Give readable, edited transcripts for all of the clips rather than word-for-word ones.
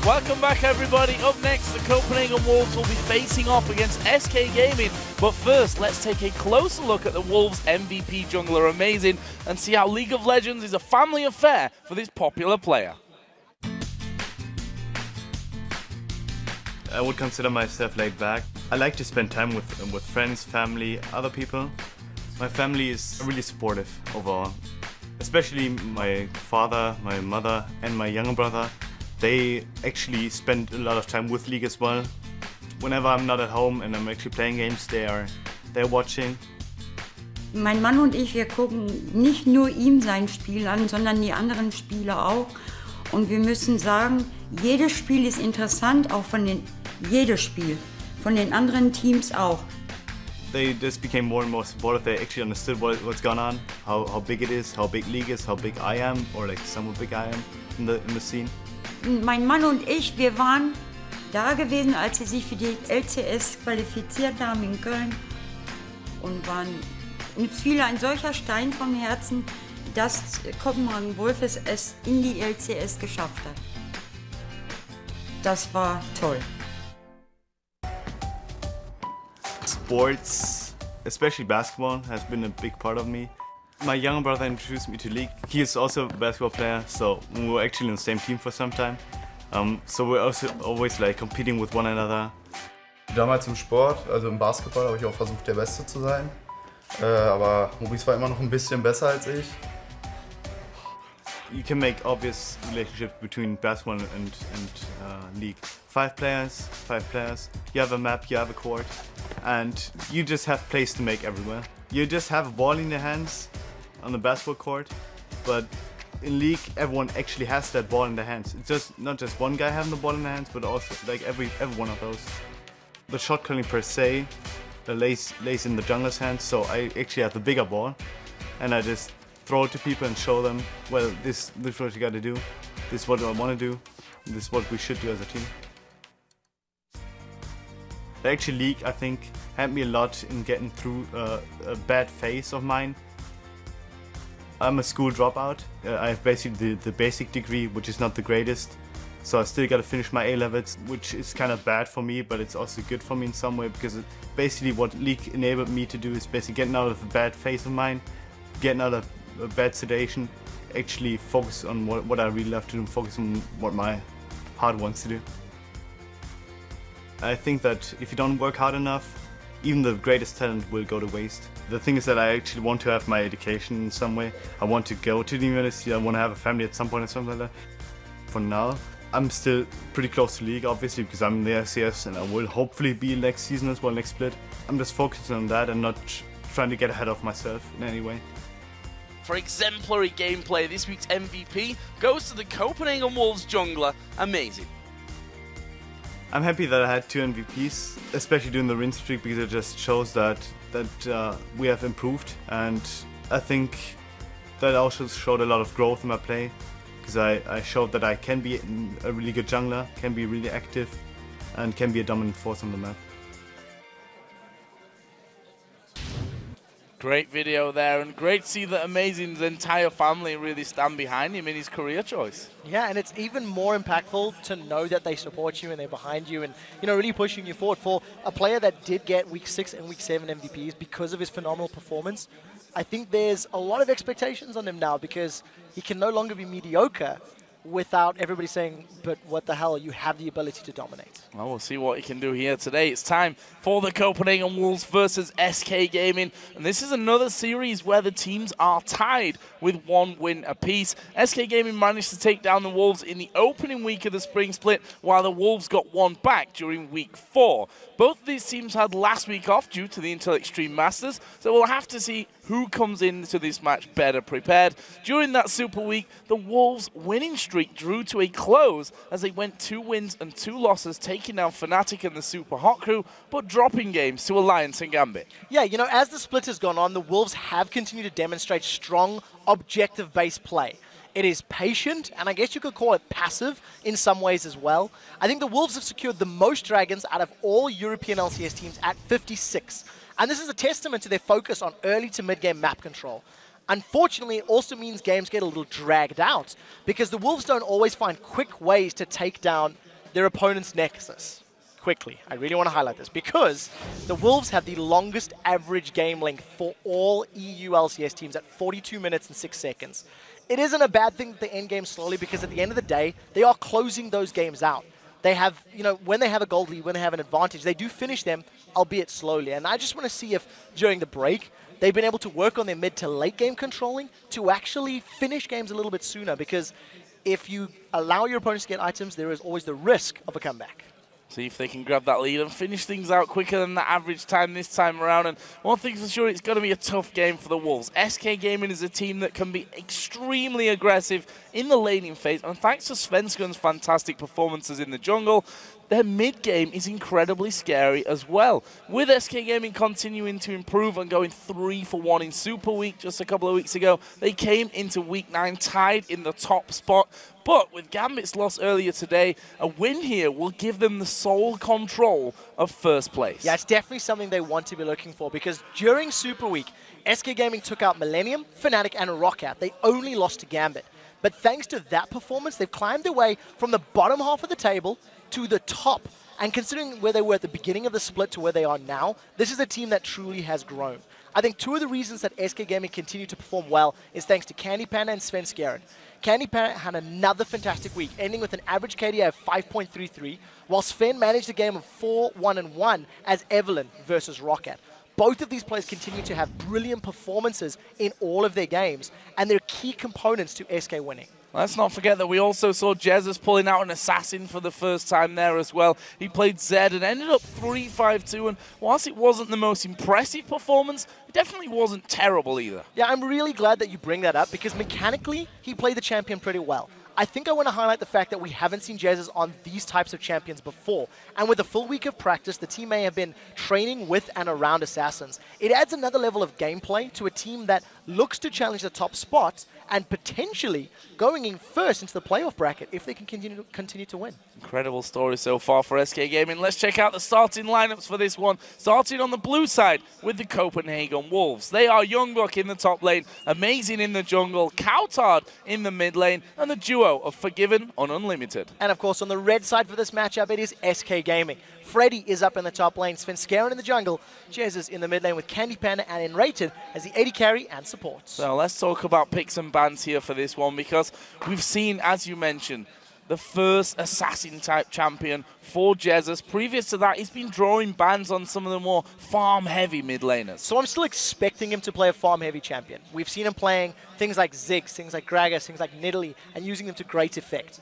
Welcome back, everybody. Up next, the Copenhagen Wolves will be facing off against SK Gaming. But first, let's take a closer look at the Wolves MVP jungler Amazing and see how League of Legends is a family affair for this popular player. I would consider myself laid back. I like to spend time with friends, family, other people. My family is really supportive overall. Especially my father, my mother, and my younger brother. They actually spend a lot of time with League as well. Whenever I'm not at home and I'm actually playing games, they're watching. Mein Mann und ich, wir gucken nicht nur ihm sein Spiel an, sondern die anderen Spiele auch. Und wir müssen sagen, jedes Spiel ist interessant, auch jedes Spiel, von den anderen Teams auch. They just became more and more supportive. They actually understood what's going on, how big it is, how big League is, how big I am, or like somewhat big I am in the scene. Mein Mann und ich, wir waren da gewesen, als sie sich für die LCS qualifiziert haben in Köln und uns fiel ein solcher Stein vom Herzen, dass Kopenhagen Wolves es in die LCS geschafft hat. Das war toll. Sports, especially basketball, has been a big part of me. My younger brother introduced me to League. He is also a basketball player, so we were actually in the same team for some time. So we're also always like competing with one another. Damals im Sport, also im Basketball, habe ich auch versucht, der Beste zu sein. Aber Maurice war immer noch ein bisschen besser als ich. You can make obvious relationships between basketball and League. 5 players, you have a map, you have a court, and you just have plays to make everywhere. You just have a ball in your hands on the basketball court, but in League, everyone actually has that ball in their hands. It's just not just one guy having the ball in their hands, but also like every one of those. The shot calling per se lays in the jungler's hands, so I actually have the bigger ball, and I just throw it to people and show them, well, this is what you got to do, this is what I want to do, this is what we should do as a team. Actually, League, I think, helped me a lot in getting through a bad phase of mine. I'm a school dropout. I have basically the basic degree, which is not the greatest. So I still got to finish my A-levels, which is kind of bad for me, but it's also good for me in some way, because basically what League enabled me to do is basically getting out of a bad phase of mine, getting out of a bad sedation, actually focus on what I really love to do, and focus on what my heart wants to do. I think that if you don't work hard enough, even the greatest talent will go to waste. The thing is that I actually want to have my education in some way. I want to go to the university, I want to have a family at some point or something like that. For now, I'm still pretty close to League, obviously, because I'm in the LCS and I will hopefully be next season as well, next split. I'm just focusing on that and not trying to get ahead of myself in any way. For exemplary gameplay, this week's MVP goes to the Copenhagen Wolves jungler, Amazing. I'm happy that I had 2 MVPs, especially during the win streak, because it just shows that we have improved, and I think that also showed a lot of growth in my play, because I showed that I can be a really good jungler, can be really active, and can be a dominant force on the map. Great video there, and great to see that Amazing's entire family really stand behind him in his career choice. Yeah, and it's even more impactful to know that they support you and they're behind you and, you know, really pushing you forward. For a player that did get Week 6 and Week 7 MVPs because of his phenomenal performance, I think there's a lot of expectations on him now, because he can no longer be mediocre without everybody saying, but what the hell, you have the ability to dominate. Well, we'll see what he can do here today. It's time for the Copenhagen Wolves versus SK Gaming. And this is another series where the teams are tied with 1 win apiece. SK Gaming managed to take down the Wolves in the opening week of the spring split, while the Wolves got 1 back during week 4. Both of these teams had last week off due to the Intel Extreme Masters, so we'll have to see who comes into this match better prepared. During that Super Week, the Wolves' winning streak drew to a close as they went 2 wins and 2 losses, taking down Fnatic and the Super Hot Crew, but dropping games to Alliance and Gambit. Yeah, you know, as the split has gone on, the Wolves have continued to demonstrate strong, objective-based play. It is patient, and I guess you could call it passive in some ways as well. I think the Wolves have secured the most dragons out of all European LCS teams at 56. And this is a testament to their focus on early to mid-game map control. Unfortunately, it also means games get a little dragged out, because the Wolves don't always find quick ways to take down their opponent's nexus. Quickly, I really want to highlight this because the Wolves have the longest average game length for all EU LCS teams at 42 minutes and 6 seconds. It isn't a bad thing that they end games slowly because at the end of the day, they are closing those games out. They have, when they have a gold lead, when they have an advantage, they do finish them, albeit slowly. And I just want to see if during the break, they've been able to work on their mid to late game controlling to actually finish games a little bit sooner, because if you allow your opponents to get items, there is always the risk of a comeback. See if they can grab that lead and finish things out quicker than the average time this time around. And one thing's for sure, it's going to be a tough game for the Wolves. SK Gaming is a team that can be extremely aggressive in the laning phase. And thanks to Svenskun's fantastic performances in the jungle, their mid-game is incredibly scary as well. With SK Gaming continuing to improve and going 3-for-1 in Super Week just a couple of weeks ago, they came into Week 9 tied in the top spot. But with Gambit's loss earlier today, a win here will give them the sole control of first place. Yeah, it's definitely something they want to be looking for, because during Super Week, SK Gaming took out Millennium, Fnatic, and Rockout. They only lost to Gambit. But thanks to that performance, they've climbed their way from the bottom half of the table to the top. And considering where they were at the beginning of the split to where they are now, this is a team that truly has grown. I think two of the reasons that SK Gaming continue to perform well is thanks to Candy Panda and Sven Skjern. Candy Panda had another fantastic week, ending with an average KDA of 5.33, while Sven managed a game of 4-1-1 as Evelyn versus Rockat. Both of these players continue to have brilliant performances in all of their games, and they're key components to SK winning. Let's not forget that we also saw Jesus pulling out an assassin for the first time there as well. He played Zed and ended up 3-5-2, and whilst it wasn't the most impressive performance, it definitely wasn't terrible either. Yeah, I'm really glad that you bring that up, because mechanically, he played the champion pretty well. I think I want to highlight the fact that we haven't seen Jesus on these types of champions before. And with a full week of practice, the team may have been training with and around assassins. It adds another level of gameplay to a team that looks to challenge the top spots and potentially going in first into the playoff bracket if they can continue to win. Incredible story so far for SK Gaming. Let's check out the starting lineups for this one. Starting on the blue side with the Copenhagen Wolves. They are Youngbuck in the top lane, Amazing in the jungle, Coutard in the mid lane, and the duo of Forgiven on Unlimited. And of course, on the red side for this matchup, it is SK Gaming. Freddy is up in the top lane, Sven Skjern in the jungle, Jesus in the mid lane with Candy Panda and Enrated as the AD carry and supports. So let's talk about picks and bans here for this one, because we've seen, as you mentioned, the first assassin-type champion for Jesus. Previous to that, he's been drawing bans on some of the more farm-heavy mid laners. So I'm still expecting him to play a farm-heavy champion. We've seen him playing things like Ziggs, things like Gragas, things like Nidalee, and using them to great effect.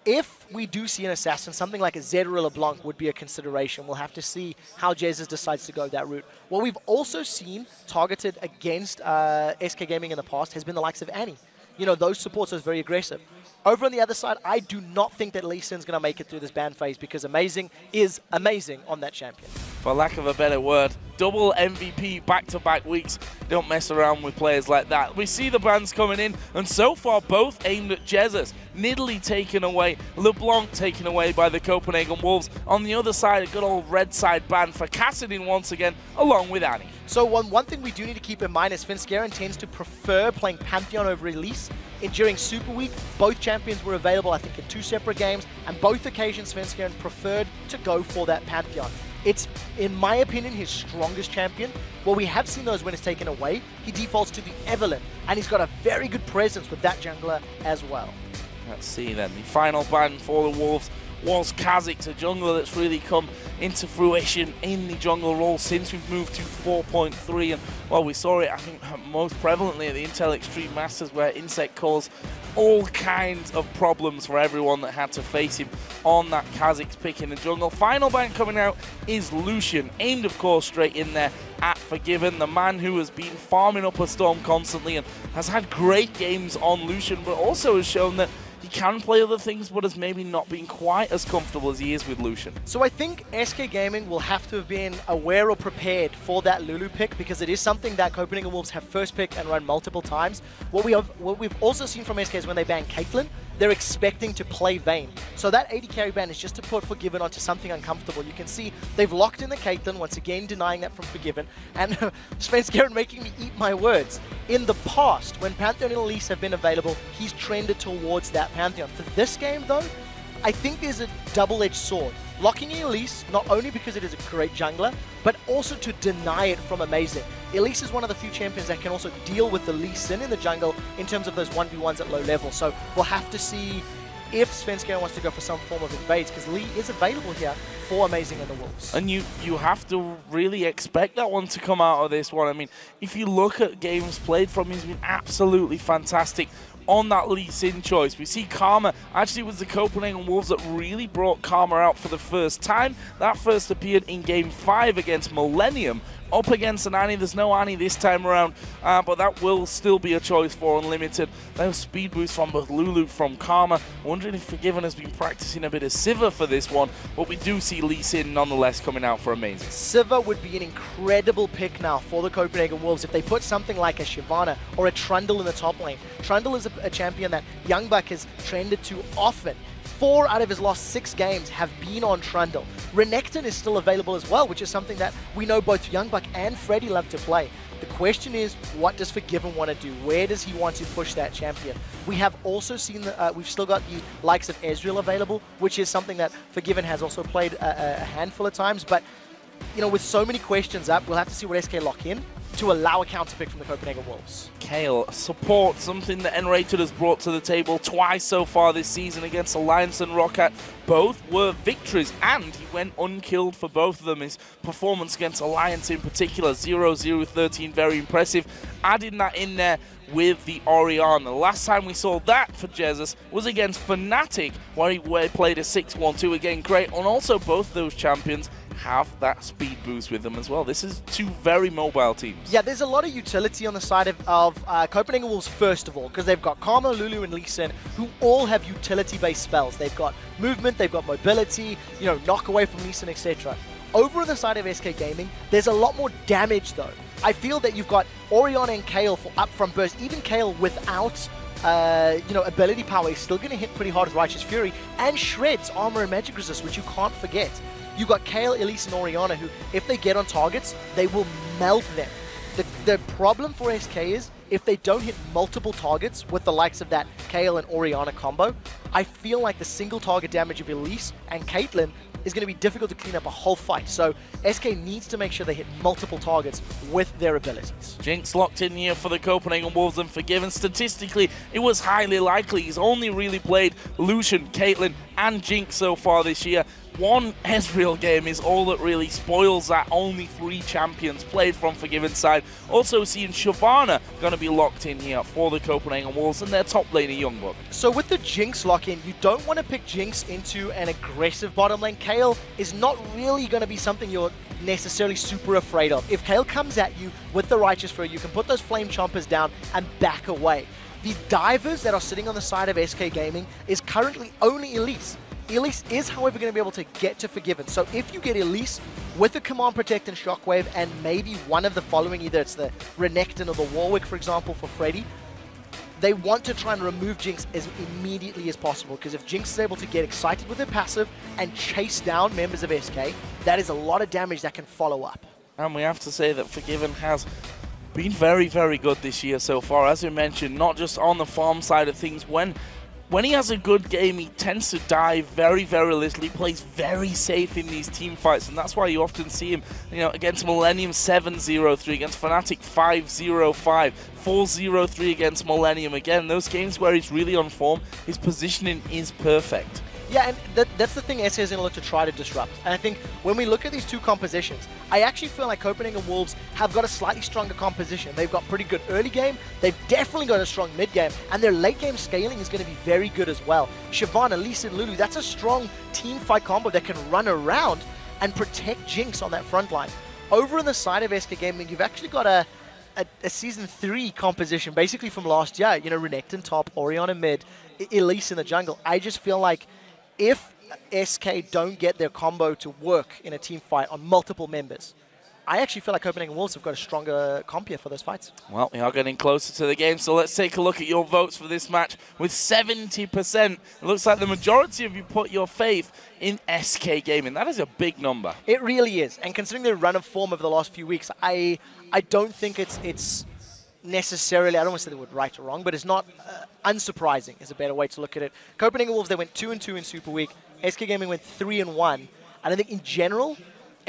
If we do see an assassin, something like a Zed or a LeBlanc would be a consideration. We'll have to see how Jesus decides to go that route. What we've also seen targeted against SK Gaming in the past has been the likes of Annie. Those supports are very aggressive. Over on the other side, I do not think that Lee Sin's going to make it through this ban phase, because Amazing is amazing on that champion. For lack of a better word, double MVP back-to-back weeks. Don't mess around with players like that. We see the bans coming in, and so far both aimed at Jesus. Nidalee taken away, LeBlanc taken away by the Copenhagen Wolves. On the other side, a good old red side ban for Kassadin once again, along with Annie. So one thing we do need to keep in mind is Sven Skjern tends to prefer playing Pantheon over Elise. During Super Week, both champions were available, I think, in 2 separate games, and both occasions Sven Skjern preferred to go for that Pantheon. It's, in my opinion, his strongest champion. While we have seen those winners taken away, he defaults to the Evelyn, and he's got a very good presence with that jungler as well. Let's see then. The final ban for the Wolves was Kha'Zix, a jungler that's really come into fruition in the jungle role since we've moved to 4.3. And, well, we saw it, I think, most prevalently at the Intel Extreme Masters, where Insect caused all kinds of problems for everyone that had to face him on that Kha'Zix pick in the jungle. Final ban coming out is Lucian, aimed, of course, straight in there at Forgiven, the man who has been farming up a storm constantly and has had great games on Lucian, but also has shown that he can play other things, but has maybe not been quite as comfortable as he is with Lucian. So I think SK Gaming will have to have been aware or prepared for that Lulu pick, because it is something that Copenhagen Wolves have first picked and run multiple times. What we've also seen from SK is when they ban Caitlyn, they're expecting to play Vayne. So that AD carry ban is just to put Forgiven onto something uncomfortable. You can see they've locked in the Caitlyn, once again denying that from Forgiven, and Sven Skjern making me eat my words. In the past, when Pantheon and Elise have been available, he's trended towards that Pantheon. For this game, though, I think there's a double-edged sword. Locking in Elise, not only because it is a great jungler, but also to deny it from Amazing. Elise is one of the few champions that can also deal with the Lee Sin in the jungle in terms of those 1v1s at low level. So we'll have to see if Svenskeren wants to go for some form of invades, because Lee is available here for Amazing and the Wolves. And you have to really expect that one to come out of this one. I mean, if you look at games played from him, he's been absolutely fantastic on that Lee Sin choice. We see Karma. Actually, it was the Copenhagen Wolves that really brought Karma out for the first time. That first appeared in Game 5 against Millennium. Up against an Annie. There's no Annie this time around, but that will still be a choice for Unlimited. Those speed boosts from both Lulu, from Karma. Wondering if Forgiven has been practicing a bit of Sivir for this one, but we do see Lee Sin nonetheless coming out for Amazing. Sivir would be an incredible pick now for the Copenhagen Wolves if they put something like a Shyvana or a Trundle in the top lane. Trundle is a champion that Youngbuck has trended to often. 4 out of his last 6 games have been on Trundle. Renekton is still available as well, which is something that we know both Youngbuck and Freddy love to play. The question is, what does Forgiven want to do? Where does he want to push that champion? We have also seen, we've still got the likes of Ezreal available, which is something that Forgiven has also played a handful of times. But, you know, with so many questions up, we'll have to see what SK lock in to allow a counter pick from the Copenhagen Wolves. Kayle, support, something that N-Rated has brought to the table twice so far this season against Alliance and Roccat. Both were victories, and he went unkilled for both of them. His performance against Alliance in particular, 0-0-13, very impressive. Adding that in there with the Orianna. The last time we saw that for Jesus was against Fnatic, where he played a 6-1-2, again great, and also both those champions have that speed boost with them as well. This is 2 very mobile teams. Yeah, there's a lot of utility on the side of Copenhagen Wolves, first of all, because they've got Karma, Lulu, and Lee Sin, who all have utility-based spells. They've got movement, they've got mobility, you know, knock away from Lee Sin, etc. Over on the side of SK Gaming, there's a lot more damage, though. I feel that you've got Orianna and Kayle for upfront burst. Even Kayle without you know, ability power is still going to hit pretty hard with Righteous Fury, and shreds armor and magic resist, which you can't forget. You've got Kayle, Elise, and Orianna, who, if they get on targets, they will melt them. The problem for SK is, if they don't hit multiple targets with the likes of that Kayle and Orianna combo, I feel like the single target damage of Elise and Caitlyn is going to be difficult to clean up a whole fight. So SK needs to make sure they hit multiple targets with their abilities. Jinx locked in here for the Copenhagen Wolves, and Forgiven. Statistically, it was highly likely. He's only really played Lucian, Caitlyn, and Jinx so far this year. One Ezreal game is all that really spoils that. Only 3 champions played from Forgiven's side. Also seeing Shyvana going to be locked in here for the Copenhagen Wolves, and their top laner Youngbuck. So with the Jinx lock-in, you don't want to pick Jinx into an aggressive bottom lane. Kayle is not really going to be something you're necessarily super afraid of. If Kayle comes at you with the Righteous Fury, you can put those Flame Chompers down and back away. The divers that are sitting on the side of SK Gaming is currently only Elise. Elise is, however, going to be able to get to Forgiven. So if you get Elise with the Command, Protect, and Shockwave, and maybe one of the following, either it's the Renekton or the Warwick, for example, for Freddy, they want to try and remove Jinx as immediately as possible, because if Jinx is able to get excited with her passive and chase down members of SK, that is a lot of damage that can follow up. And we have to say that Forgiven has been very, very good this year so far. As we mentioned, not just on the farm side of things. When he has a good game, he tends to die very, very little. He plays very safe in these team fights, and that's why you often see him, you know, against Millennium 7-0-3, against Fnatic 5-0-5, 4-0-3 against Millennium. Again, those games where he's really on form, his positioning is perfect. Yeah, and that's the thing SK is going to look to try to disrupt. And I think when we look at these 2 compositions, I actually feel like Copenhagen Wolves have got a slightly stronger composition. They've got pretty good early game, they've definitely got a strong mid game, and their late game scaling is going to be very good as well. Shyvana, Lee Sin, Lulu, that's a strong team fight combo that can run around and protect Jinx on that front line. Over on the side of SK Gaming, you've actually got a Season 3 composition, basically from last year. You know, Renekton top, Orianna mid, Elise in the jungle. I just feel like if SK don't get their combo to work in a team fight on multiple members, I actually feel like Copenhagen Wolves have got a stronger comp here for those fights. Well, we are getting closer to the game, so let's take a look at your votes for this match. With 70%, it looks like the majority of you put your faith in SK Gaming. That is a big number. It really is, and considering their run of form over the last few weeks, I don't think it's necessarily, I don't want to say the word right or wrong, but it's not unsurprising is a better way to look at it. Copenhagen Wolves, they went 2-2 in Super Week. SK Gaming went 3-1. And I think in general,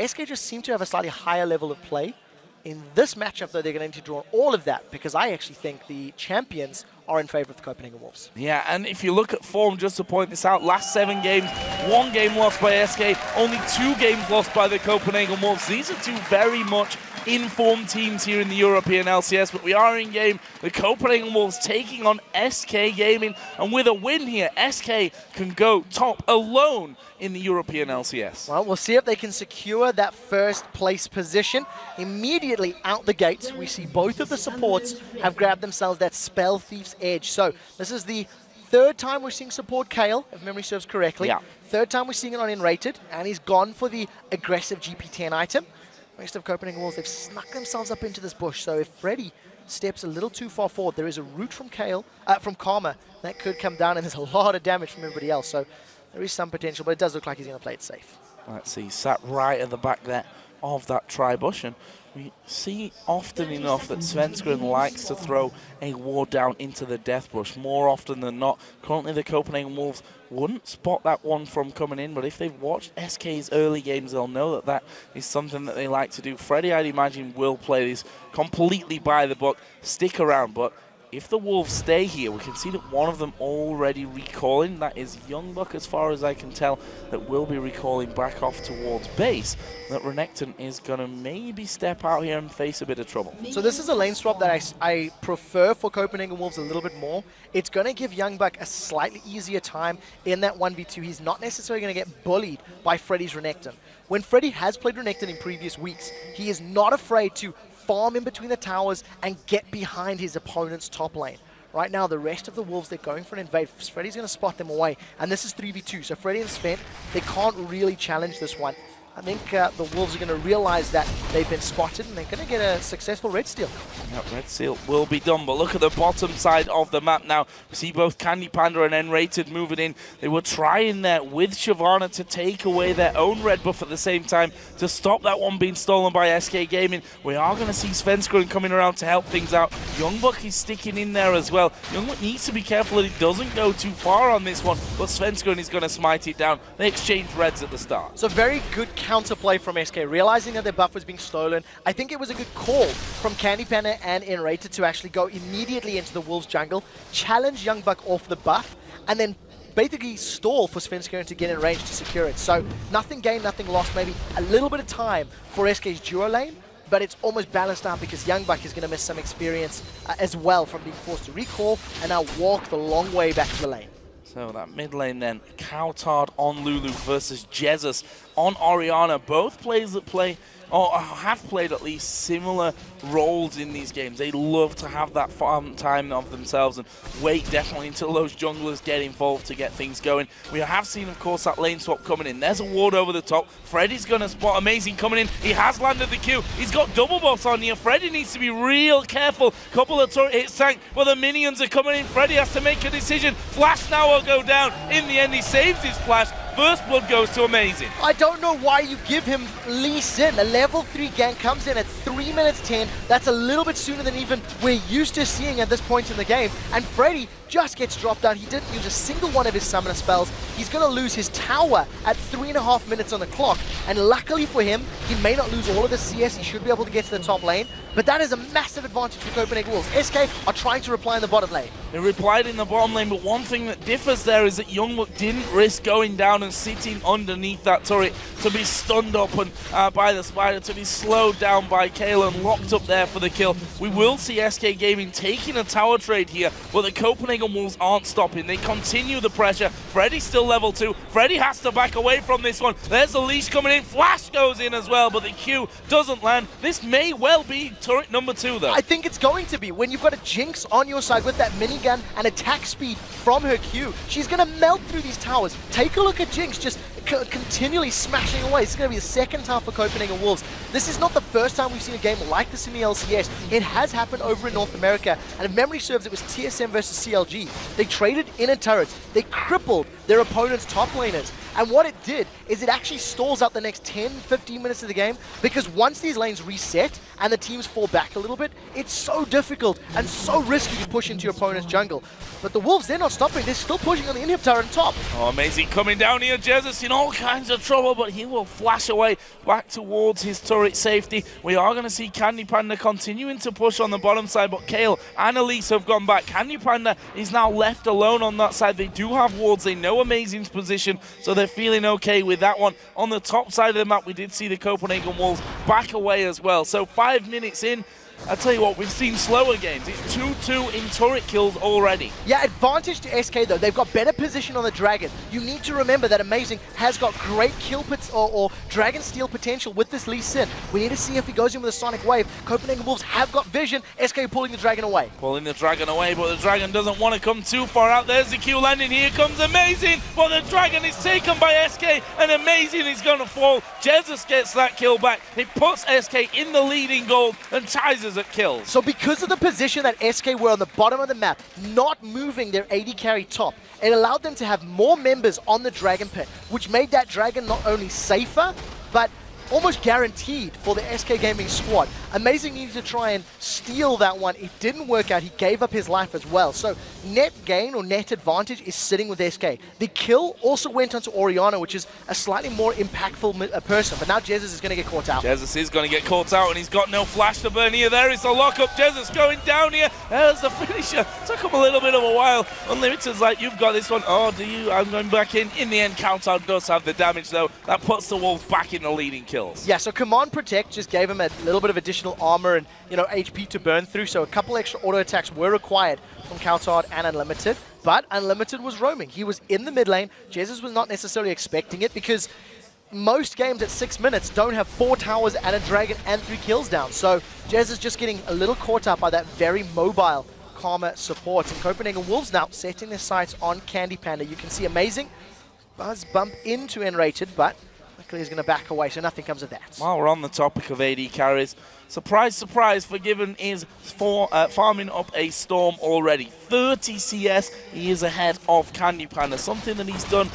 SK just seem to have a slightly higher level of play. In this matchup, though, they're going to need to draw all of that because I actually think the champions are in favor of the Copenhagen Wolves. Yeah, and if you look at form, just to point this out, last 7 games, 1 game lost by SK, only 2 games lost by the Copenhagen Wolves. These are 2 very much informed teams here in the European LCS, but we are in game. The Copenhagen Wolves taking on SK Gaming, and with a win here, SK can go top alone in the European LCS. Well, we'll see if they can secure that first place position. Immediately out the gates, we see both of the supports have grabbed themselves that Spell Thief's Edge. So this is the 3rd time we're seeing support Kale, if memory serves correctly. Yeah. 3rd time we're seeing it on Enrated, and he's gone for the aggressive GP10 item. Rest of Copenhagen Wolves, they've snuck themselves up into this bush. So if Freddy steps a little too far forward, there is a root from from Karma that could come down, and there's a lot of damage from everybody else. So there is some potential, but it does look like he's going to play it safe. Let's see, sat right at the back there of that tri-bush, and we see often enough that Svenskeren likes to throw a ward down into the death bush more often than not. Currently, the Copenhagen Wolves wouldn't spot that one from coming in, but if they've watched SK's early games, they'll know that that is something that they like to do. Freddy, I'd imagine, will play this completely by the book, stick around, but if the Wolves stay here, we can see that one of them already recalling. That is Youngbuck, as far as I can tell, that will be recalling back off towards base. That Renekton is going to maybe step out here and face a bit of trouble. So this is a lane swap that I prefer for Copenhagen Wolves a little bit more. It's going to give Youngbuck a slightly easier time in that 1v2. He's not necessarily going to get bullied by Freddy's Renekton. When Freddy has played Renekton in previous weeks, he is not afraid to farm in between the towers and get behind his opponent's top lane. Right now, the rest of the Wolves, they're going for an invade. Freddy's going to spot them away, and this is 3v2. So Freddy and Sven, they can't really challenge this one. I think the Wolves are going to realize that they've been spotted, and they're going to get a successful red steal. Yep, red seal will be done, but look at the bottom side of the map now. We see both Candy Panda and N-Rated moving in. They were trying there with Shyvana to take away their own red buff at the same time to stop that one being stolen by SK Gaming. We are going to see Svenskeren coming around to help things out. Youngbuck is sticking in there as well. Youngbuck needs to be careful that he doesn't go too far on this one, but Svenskeren is going to smite it down. They exchange reds at the start. So very good counterplay from SK, realizing that their buff was being stolen. I think it was a good call from Candy Panda and Enrated to actually go immediately into the Wolves jungle, challenge Youngbuck off the buff, and then basically stall for Svenskeren to get in range to secure it. So nothing gained, nothing lost, maybe a little bit of time for SK's duo lane, but it's almost balanced out because Youngbuck is going to miss some experience as well from being forced to recall and now walk the long way back to the lane. So that mid lane then, Cowtard on Lulu versus Jesus on Orianna. Both players that play, or have played at least, similar roles in these games. They love to have that farm time of themselves and wait definitely until those junglers get involved to get things going. We have seen, of course, that lane swap coming in. There's a ward over the top. Freddy's going to spot Amazing coming in. He has landed the Q. He's got double buffs on here. Freddy needs to be real careful. Couple of turret hits tank, but the minions are coming in. Freddy has to make a decision. Flash now will go down. In the end, he saves his flash. First blood goes to Amazing. I don't know why you give him Lee Sin. A level 3 gank comes in at 3 minutes 10. That's a little bit sooner than even we're used to seeing at this point in the game. And Freddy just gets dropped down. He didn't use a single one of his summoner spells. He's going to lose his tower at 3.5 minutes on the clock. And luckily for him, he may not lose all of the CS. He should be able to get to the top lane. But that is a massive advantage for Copenhagen Wolves. SK are trying to reply in the bottom lane. They replied in the bottom lane, but one thing that differs there is that Youngbuck didn't risk going down and sitting underneath that turret to be stunned up and by the spider, to be slowed down by Kale and locked up there for the kill. We will see SK Gaming taking a tower trade here, but the Copenhagen Wolves aren't stopping. They continue the pressure. Freddy's still level 2. Freddy has to back away from this one. There's the leash coming in. Flash goes in as well, but the Q doesn't land. This may well be turret number 2, though. I think it's going to be. When you've got a Jinx on your side with that minigun and attack speed from her Q, she's going to melt through these towers. Take a look at Jinx just continually smashing away. This is going to be the second time for Copenhagen Wolves. This is not the first time we've seen a game like this in the LCS. It has happened over in North America, and if memory serves, it was TSM versus CLG. They traded inner turrets. They crippled their opponent's top laners. And what it did is it actually stalls out the next 10, 15 minutes of the game, because once these lanes reset and the teams fall back a little bit, it's so difficult and so risky to push into your opponent's jungle. But the Wolves, they're not stopping. They're still pushing on the inhib turret on top. Oh, amazing coming down here. Jesus in all kinds of trouble, but he will flash away back towards his turret safety. We are going to see Candy Panda continuing to push on the bottom side, but Kale and Elise have gone back. Candy Panda is now left alone on that side. They do have wards. They know Amazing's position, so they're feeling okay with that one. On the top side of the map, we did see the Copenhagen Wolves back away as well. So 5 minutes in, I tell you what, we've seen slower games. It's 2-2 in turret kills already. Yeah, advantage to SK though. They've got better position on the Dragon. You need to remember that Amazing has got great kill or Dragon steal potential with this Lee Sin. We need to see if he goes in with a Sonic Wave. Copenhagen Wolves have got vision. SK pulling the Dragon away. Pulling the Dragon away, but the Dragon doesn't want to come too far out. There's the Q landing. Here comes Amazing, but the Dragon is taken by SK, and Amazing is going to fall. Jesus gets that kill back. It puts SK in the leading goal and ties us at kills. So because of the position that SK were on the bottom of the map, not moving their AD carry top, it allowed them to have more members on the Dragon pit, which made that Dragon not only safer, but almost guaranteed for the SK Gaming squad. Amazing needed to try and steal that one. It didn't work out. He gave up his life as well. So net gain or net advantage is sitting with SK. The kill also went onto Oriana, which is a slightly more impactful person. But now Jesus is going to get caught out. Jesus is going to get caught out, and he's got no flash to burn here. There is the lockup. Jesus going down here. There's the finisher. Took him a little bit of a while. Unlimited's like, you've got this one. Oh, do you? I'm going back in. In the end, Countdown does have the damage, though. That puts the Wolves back in the leading kills. Yeah, so Command Protect just gave him a little bit of additional armor and, HP to burn through, so a couple extra auto attacks were required from Counterhard and Unlimited, but Unlimited was roaming. He was in the mid lane. Jesus was not necessarily expecting it because most games at 6 minutes don't have 4 towers and a Dragon and 3 kills down, so Jesus is just getting a little caught up by that very mobile Karma support. And Copenhagen Wolves now setting their sights on Candy Panda. You can see Amazing Buzz bump into N-rated, but luckily he's going to back away, so nothing comes of that. While we're on the topic of AD carries, surprise, surprise, Forgiven is farming up a Storm already. 30 CS, he is ahead of Candy Panda, something that he's done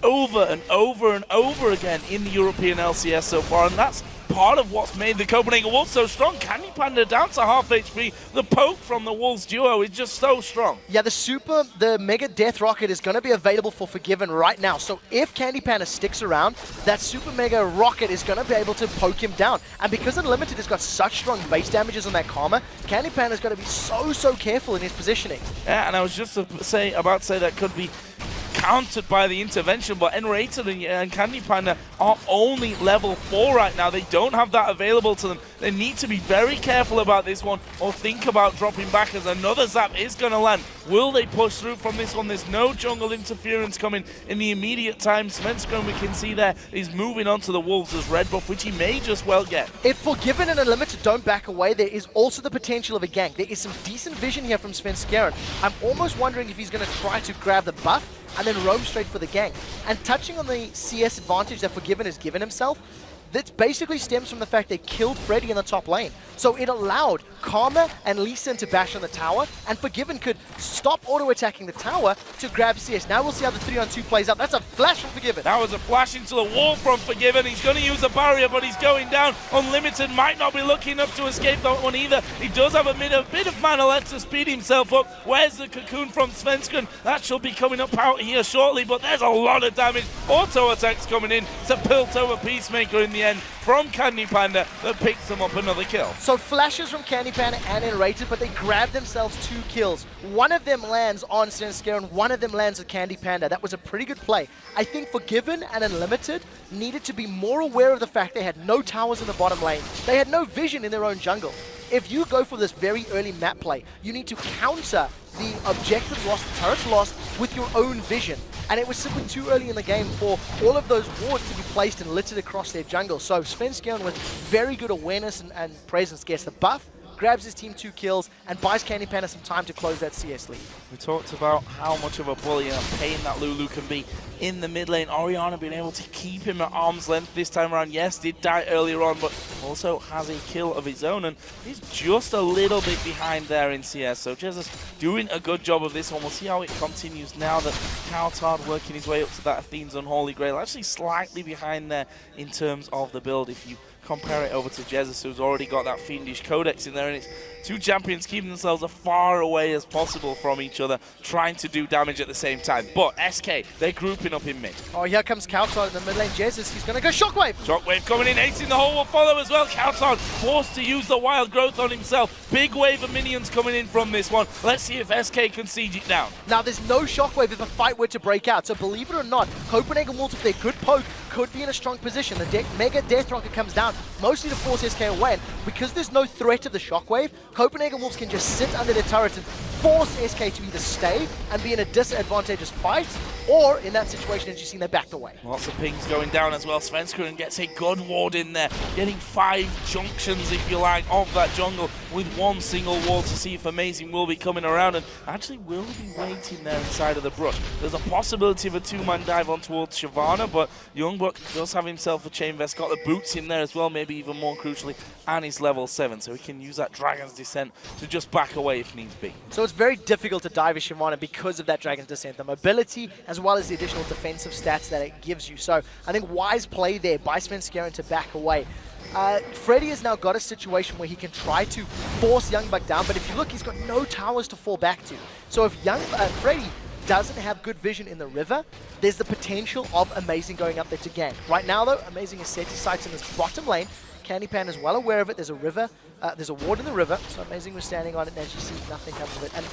over and over and over again in the European LCS so far, and that's part of what's made the Copenhagen Wolves so strong. Candy Panda down to half HP. The poke from the Wolves duo is just so strong. Yeah, the Mega Death Rocket is going to be available for Forgiven right now. So if Candy Panda sticks around, that Super Mega Rocket is going to be able to poke him down. And because Unlimited has got such strong base damages on that Karma, Candy Panda is going to be so careful in his positioning. Yeah, and I was just about to say that could be countered by the intervention, but N-rated and Candy Panda are only level 4 right now. They don't have that available to them. They need to be very careful about this one or think about dropping back, as another zap is going to land. Will they push through from this one? There's no jungle interference coming in the immediate time. Svenskron, we can see there, is moving on to the Wolves as red buff, which he may just well get. If Forgiven and Unlimited don't back away, there is also the potential of a gank. There is some decent vision here from Svenskron. I'm almost wondering if he's going to try to grab the buff and then roam straight for the gank. And touching on the CS advantage that Forgiven has given himself, that basically stems from the fact they killed Freddy in the top lane. So it allowed Karma and Lee Sin to bash on the tower, and Forgiven could stop auto-attacking the tower to grab CS. Now we'll see how the 3-on-2 plays out. That's a flash from Forgiven. That was a flash into the wall from Forgiven. He's going to use a barrier, but he's going down. Unlimited might not be lucky enough to escape that one either. He does have a bit of mana left to speed himself up. Where's the cocoon from Svenskron? That should be coming up out here shortly, but there's a lot of damage. Auto attacks coming in to pilt over Peacemaker in the end from Candy Panda that picks them up another kill. So flashes from Candy Panda and N-rated, but they grab themselves 2 kills. One of them lands on Svenskron, one of them lands at Candy Panda. That was a pretty good play. I think Forgiven and Unlimited needed to be more aware of the fact they had no towers in the bottom lane. They had no vision in their own jungle. If you go for this very early map play, you need to counter the objective loss, the turret loss, with your own vision. And it was simply too early in the game for all of those wards to be placed and littered across their jungle. So Svenskron with very good awareness and presence gets the buff, grabs his team 2 kills, and buys Candy Panda some time to close that CS lead. We talked about how much of a bully and a pain that Lulu can be in the mid lane. Orianna being able to keep him at arm's length this time around. Yes, did die earlier on, but also has a kill of his own, and he's just a little bit behind there in CS. So Jesus doing a good job of this one. We'll see how it continues now that Coutard working his way up to that Athene's Unholy Grail. Actually slightly behind there in terms of the build if you compare it over to Jesus, who's already got that Fiendish Codex in there, and it's two champions keeping themselves as far away as possible from each other, trying to do damage at the same time. But SK, they're grouping up in mid. Oh, here comes Coutard in the mid lane. Jesus, he's going to go Shockwave. Shockwave coming in, acing the hole will follow as well. Coutard forced to use the wild growth on himself. Big wave of minions coming in from this one. Let's see if SK can siege it down. Now, there's no Shockwave if a fight were to break out. So believe it or not, Copenhagen Wolves, if they could poke, could be in a strong position. The Mega Death Rocket comes down, mostly to force SK away. And because there's no threat of the Shockwave, Copenhagen Wolves can just sit under their turrets and force SK to either stay and be in a disadvantageous fight, or in that situation, as you've seen, they backed away. Lots of pings going down as well. Svenskeren gets a good ward in there, getting 5 junctions, if you like, of that jungle with one single ward to see if Amazing will be coming around, and actually will be waiting there inside of the brush. There's a possibility of a 2-man dive on towards Shyvana, but Youngbuck does have himself a chain vest, got the boots in there as well, maybe even more crucially, and he's level 7, so he can use that Dragon's Descent to just back away if needs be. So it's very difficult to dive as Shyvana because of that Dragon's Descent, the mobility as well as the additional defensive stats that it gives you. So I think wise play there by Svenskeren to back away. Freddy has now got a situation where he can try to force Youngbuck down, but if you look, he's got no towers to fall back to. So if Freddy doesn't have good vision in the river, there's the potential of Amazing going up there to gank. Right now, though, Amazing has set his sights in this bottom lane. Candy Pan is well aware of it. There's a river, there's a ward in the river, so Amazing was standing on it, and as you see, nothing comes of it. And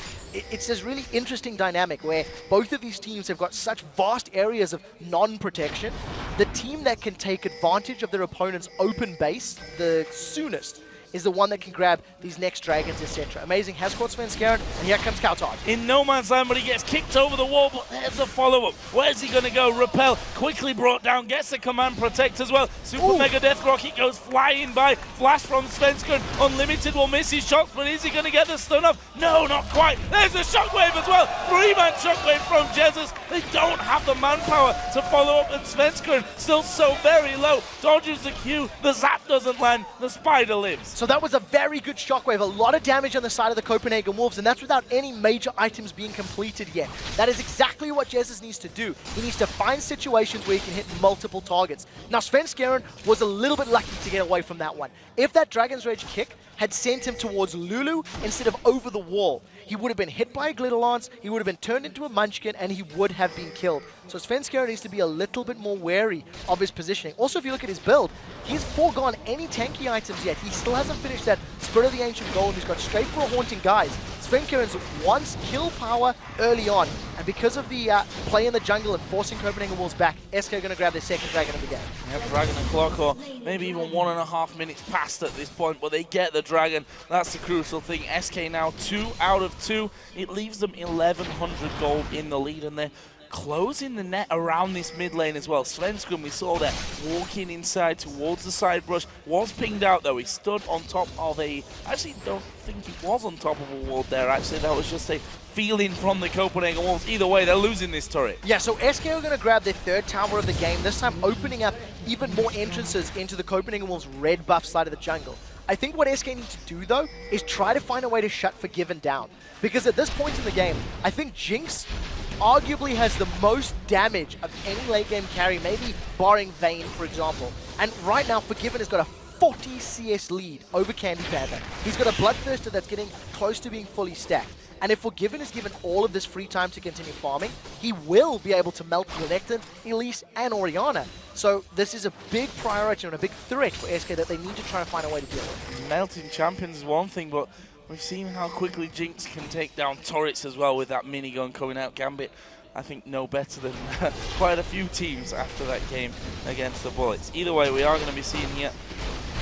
it's this really interesting dynamic where both of these teams have got such vast areas of non-protection. The team that can take advantage of their opponent's open base the soonest is the one that can grab these next dragons, etc. Amazing has caught Svenskeren, and here comes Coutard. In no man's land, but he gets kicked over the wall, but there's a follow-up. Where's he going to go? Repel, quickly brought down, gets the command protect as well. Super Mega Death Rocket goes flying by. Flash from Svenskeren. Unlimited will miss his shots, but is he going to get the stun off? No, not quite. There's a Shockwave as well. 3-man Shockwave from Jesus. They don't have the manpower to follow up, and Svenskeren still so very low. Dodges the Q, the zap doesn't land, the spider lives. So that was a very good Shockwave, a lot of damage on the side of the Copenhagen Wolves, and that's without any major items being completed yet. That is exactly what Jesus needs to do. He needs to find situations where he can hit multiple targets. Now, Svenskeren was a little bit lucky to get away from that one. If that Dragon's Rage kick had sent him towards Lulu instead of over the wall, he would have been hit by a Glitter Lance, he would have been turned into a Munchkin, and he would have been killed. So Svenskeren needs to be a little bit more wary of his positioning. Also, if you look at his build, he's foregone any tanky items yet. He still hasn't finished that Spirit of the Ancient Gold. He's got straight for a Haunting Guise. Svenkeren's wants kill power early on, and because of the play in the jungle and forcing Copenhagen Wolves back, SK are going to grab their second dragon of the game. Yep, Dragon and Clock, or maybe even 1.5 minutes past at this point, but they get the Dragon. That's the crucial thing. SK now 2 out of 2. It leaves them 1,100 gold in the lead, and they're closing the net around this mid lane as well. Svenskeren, we saw there, walking inside towards the side brush, was pinged out though. He stood on top of a, actually don't think he was on top of a ward there, actually. That was just a feeling from the Copenhagen Wolves. Either way, they're losing this turret. Yeah, so SK are going to grab their 3rd tower of the game, this time opening up even more entrances into the Copenhagen Wolves' red buff side of the jungle. I think what SK need to do, though, is try to find a way to shut Forgiven down. Because at this point in the game, I think Jinx arguably has the most damage of any late game carry, maybe barring Vayne, for example. And right now, Forgiven has got a 40 CS lead over Candy Panda. He's got a Bloodthirster that's getting close to being fully stacked. And if Forgiven is given all of this free time to continue farming, he will be able to melt Renekton, Elise, and Orianna. So this is a big priority and a big threat for SK that they need to try to find a way to deal with. Melting champions is one thing, but we've seen how quickly Jinx can take down turrets as well with that minigun coming out. Gambit, I think, no better than quite a few teams after that game against the Bullets. Either way, we are going to be seeing here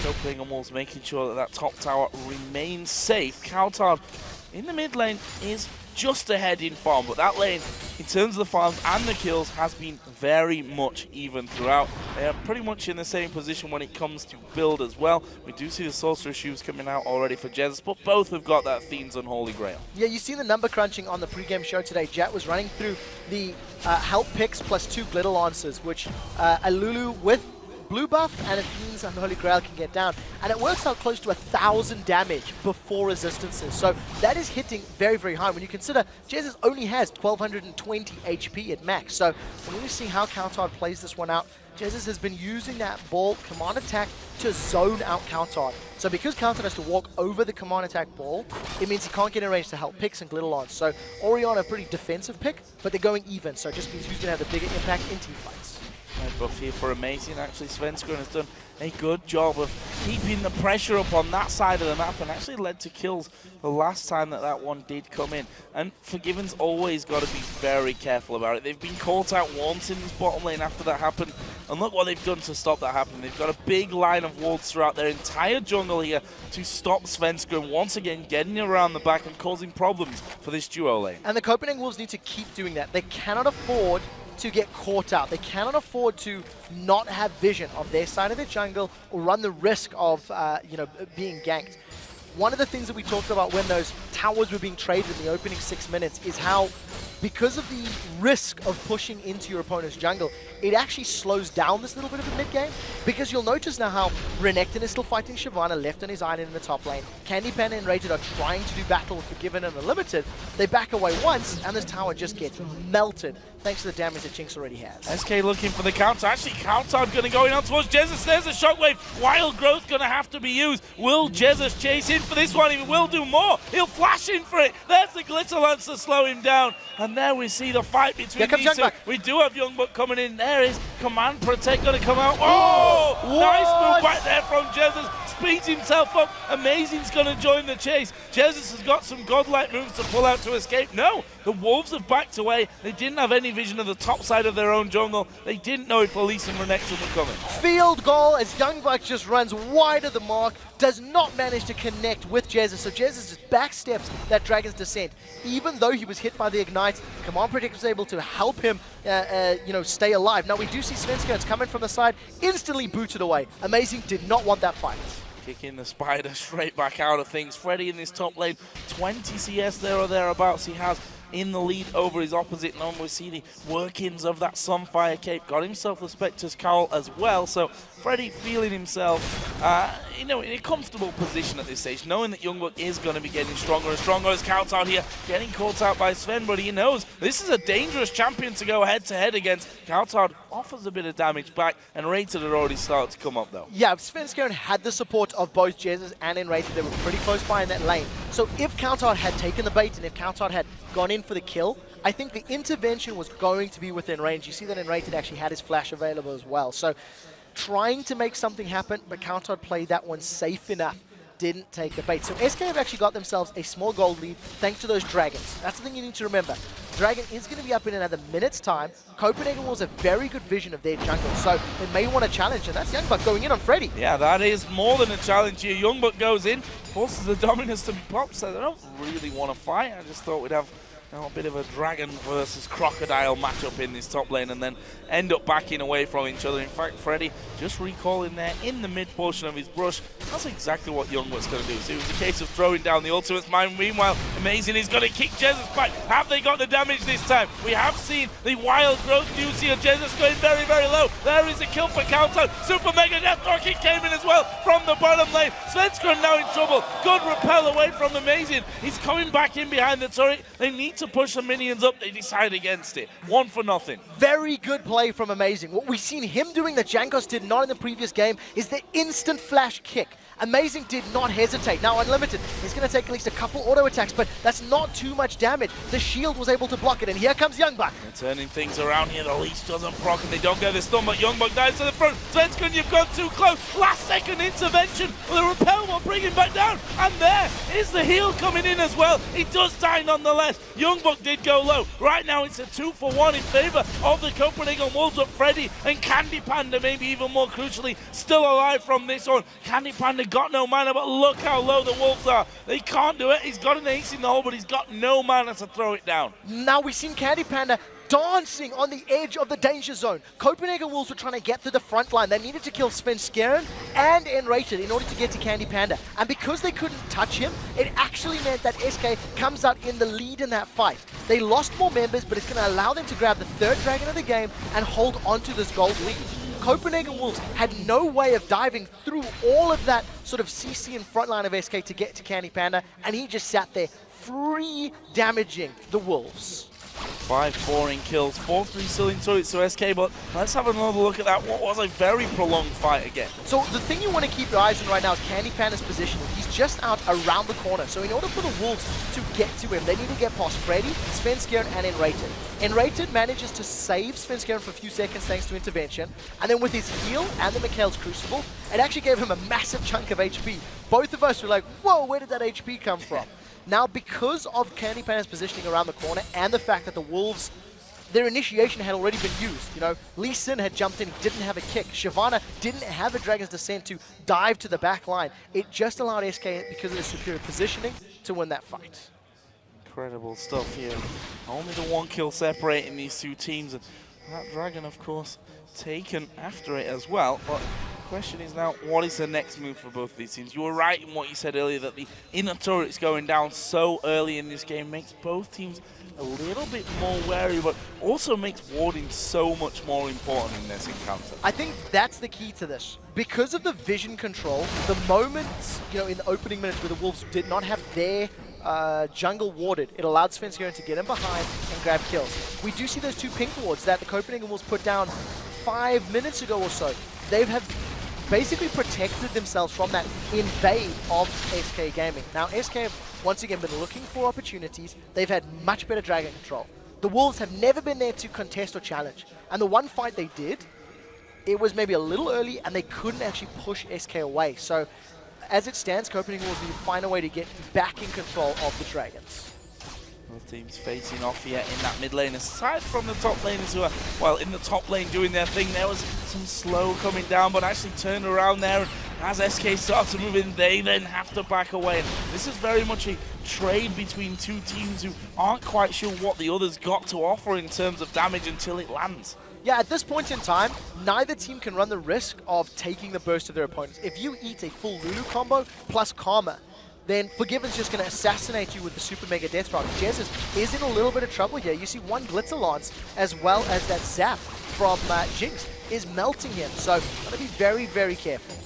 Copenhagen Wolves making sure that that top tower remains safe. Coutard in the mid lane is just ahead in farm, but that lane, in terms of the farms and the kills, has been very much even throughout. They are pretty much in the same position when it comes to build as well. We do see the Sorcerer shoes coming out already for Jesus, but both have got that Fiend's Unholy Grail. Yeah, you see the number crunching on the pregame show today. Jet was running through the help picks plus 2 glitter lancers, which a Lulu with blue buff and a Fiend's Unholy Grail can get down. And it works out close to 1,000 damage before resistances. So that is hitting very, very high. When you consider Jesus only has 1,220 HP at max. So we're going to see how Counterhard plays this one out. Jesus has been using that ball command attack to zone out Counterhard. So because Counterhard has to walk over the command attack ball, it means he can't get in range to help picks and glitter lance. So Orion a pretty defensive pick, but they're going even. So it just means who's going to have the bigger impact in team fights. Red buff here for Amazing. Actually, Svenskeren has done a good job of keeping the pressure up on that side of the map and actually led to kills the last time that one did come in. And Forgiven's always got to be very careful about it. They've been caught out once in this bottom lane after that happened, and look what they've done to stop that happening. They've got a big line of wards throughout their entire jungle here to stop Svenskeren once again getting around the back and causing problems for this duo lane. And the Copenhagen Wolves need to keep doing that. They cannot afford to get caught out. They cannot afford to not have vision of their side of the jungle or run the risk of being ganked. One of the things that we talked about when those towers were being traded in the opening 6 minutes is how, because of the risk of pushing into your opponent's jungle, it actually slows down this little bit of the mid game. Because you'll notice now how Renekton is still fighting Shyvana left on his island in the top lane. Candy Panda and Rated are trying to do battle with Forgiven and Unlimited. They back away once, and this tower just gets melted thanks to the damage that Jinx already has. SK looking for the counter. Actually, Counterhard going to go in on towards Jesus. There's a shockwave. Wild Growth going to have to be used. Will Jesus chase in for this one? He will do more. He'll flash in for it. There's the Glitter Lance to slow him down. And there we see the fight between these two. We do have Youngbuck coming in. There is Command Protect going to come out. Oh! Nice move back there from Jesus. Speeds himself up. Amazing's going to join the chase. Jesus has got some godlike moves to pull out to escape. No, the Wolves have backed away. They didn't have any vision of the top side of their own jungle. They didn't know if Elise and Renekton were coming. Field goal as Youngbuck just runs wide of the mark. Does not manage to connect with Jesus. So Jesus just backsteps that Dragon's Descent. Even though he was hit by the Ignite, Command Protect was able to help him stay alive. Now we do see Svenskeren coming from the side, instantly booted away. Amazing did not want that fight. Kicking the Spider straight back out of things. Freddy in this top lane, 20 CS there or thereabouts he has in the lead over his opposite. And we see the workings of that Sunfire Cape. Got himself the Spectre's Cowl as well. So Freddy feeling himself in a comfortable position at this stage, knowing that Youngbuck is going to be getting stronger and stronger as Counterhard here, getting caught out by Sven, but he knows this is a dangerous champion to go head-to-head against. Counterhard offers a bit of damage back, and Rated had already started to come up, though. Yeah, Svenskeren had the support of both Jesus and Rated. They were pretty close by in that lane. So if Counterhard had taken the bait and if Counterhard had gone in for the kill, I think the intervention was going to be within range. You see that Rated actually had his flash available as well. So trying to make something happen, but Counterhard played that one safe enough. Didn't take the bait. So SK have actually got themselves a small gold lead thanks to those dragons. That's the thing you need to remember. Dragon is going to be up in another minute's time. Copenhagen Wolves have very good vision of their jungle, so they may want to challenge, and that's Youngbuck going in on Freddy. Yeah, that is more than a challenge here. Youngbuck goes in, forces the Dominus to be popped, so they don't really want to fight. I just thought we'd have a bit of a dragon versus crocodile matchup in this top lane and then end up backing away from each other. In fact, Freddy just recalling there in the mid portion of his brush. That's exactly what Youngbuck's going to do. So it was a case of throwing down the ultimate's mine. Meanwhile, Amazing is going to kick Jesus back. Have they got the damage this time? We have seen the Wild Growth Juicy of Jesus going very, very low. There is a kill for Counter. Super Mega Death Rocket came in as well from the bottom lane. Svenskeren now in trouble. Good repel away from Amazing. He's coming back in behind the turret. They need to push the minions up. They decide against it. 1-0. Very good play from Amazing. What we've seen him doing that Jankos did not in the previous game is the instant flash kick. Amazing did not hesitate. Now Unlimited is going to take at least a couple auto attacks, but that's not too much damage. The shield was able to block it, and here comes Youngbuck. They're turning things around here. The leash doesn't proc and they don't get the stun, but Youngbuck dives to the front. Svenskun, you've gone too close. Last second intervention. The repel will bring him back down. And there is the heal coming in as well. He does die nonetheless. Youngbuck did go low. Right now it's a 2-for-1 in favor of the Copenhagen Wolves, but Freddy and Candy Panda, maybe even more crucially, still alive from this one. Candy Panda got no mana, but look how low the Wolves are. They can't do it. He's got an ace in the hole, but he's got no mana to throw it down. Now we've seen Candy Panda dancing on the edge of the danger zone. Copenhagen Wolves were trying to get to the front line. They needed to kill Svenskeren and Enrated in order to get to Candy Panda. And because they couldn't touch him, it actually meant that SK comes out in the lead in that fight. They lost more members, but it's going to allow them to grab the third dragon of the game and hold onto this gold lead. Copenhagen Wolves had no way of diving through all of that sort of CC in front line of SK to get to Candy Panda, and he just sat there free damaging the Wolves. 5-4 in kills, 4-3 still into it, so SK, but let's have another look at that. What was a very prolonged fight again. So the thing you want to keep your eyes on right now is Candy Panda's positioning. He's just out around the corner, so in order for the Wolves to get to him, they need to get past Freddy, Svenskeren, and Enrated. Enrated manages to save Svenskeren for a few seconds thanks to intervention, and then with his heal and the Mikhail's Crucible, it actually gave him a massive chunk of HP. Both of us were like, whoa, where did that HP come from? Now, because of Candy Panda's positioning around the corner and the fact that the Wolves, their initiation had already been used. You know, Lee Sin had jumped in, didn't have a kick. Shyvana didn't have a Dragon's Descent to dive to the back line. It just allowed SK, because of their superior positioning, to win that fight. Incredible stuff here. Only the one kill separating these two teams. And that Dragon, of course, taken after it as well. But the question is now, what is the next move for both of these teams? You were right in what you said earlier, that the inner turrets going down so early in this game makes both teams a little bit more wary, but also makes warding so much more important in this encounter. I think that's the key to this. Because of the vision control, the moments, you know, in the opening minutes where the Wolves did not have their jungle warded, it allowed Svenskeren to get in behind and grab kills. We do see those two pink wards that the Copenhagen Wolves put down 5 minutes ago or so. They have basically protected themselves from that invade of SK Gaming. Now, SK have once again been looking for opportunities. They've had much better dragon control. The Wolves have never been there to contest or challenge. And the one fight they did, it was maybe a little early and they couldn't actually push SK away. So, as it stands, Copenhagen Wolves need to find a way to get back in control of the Dragons. Both teams facing off here in that mid lane. Aside from the top laners who are, well, in the top lane doing their thing, there was some slow coming down, but actually turned around there. And as SK starts to move in, they then have to back away. And this is very much a trade between two teams who aren't quite sure what the other's got to offer in terms of damage until it lands. Yeah, at this point in time, neither team can run the risk of taking the burst of their opponents. If you eat a full Lulu combo plus Karma, then Forgiven's just going to assassinate you with the Super Mega Death Rock. Jez is in a little bit of trouble here. You see one Glitzer Lance, as well as that Zap from Jinx, is melting him. So, got to be very, very careful.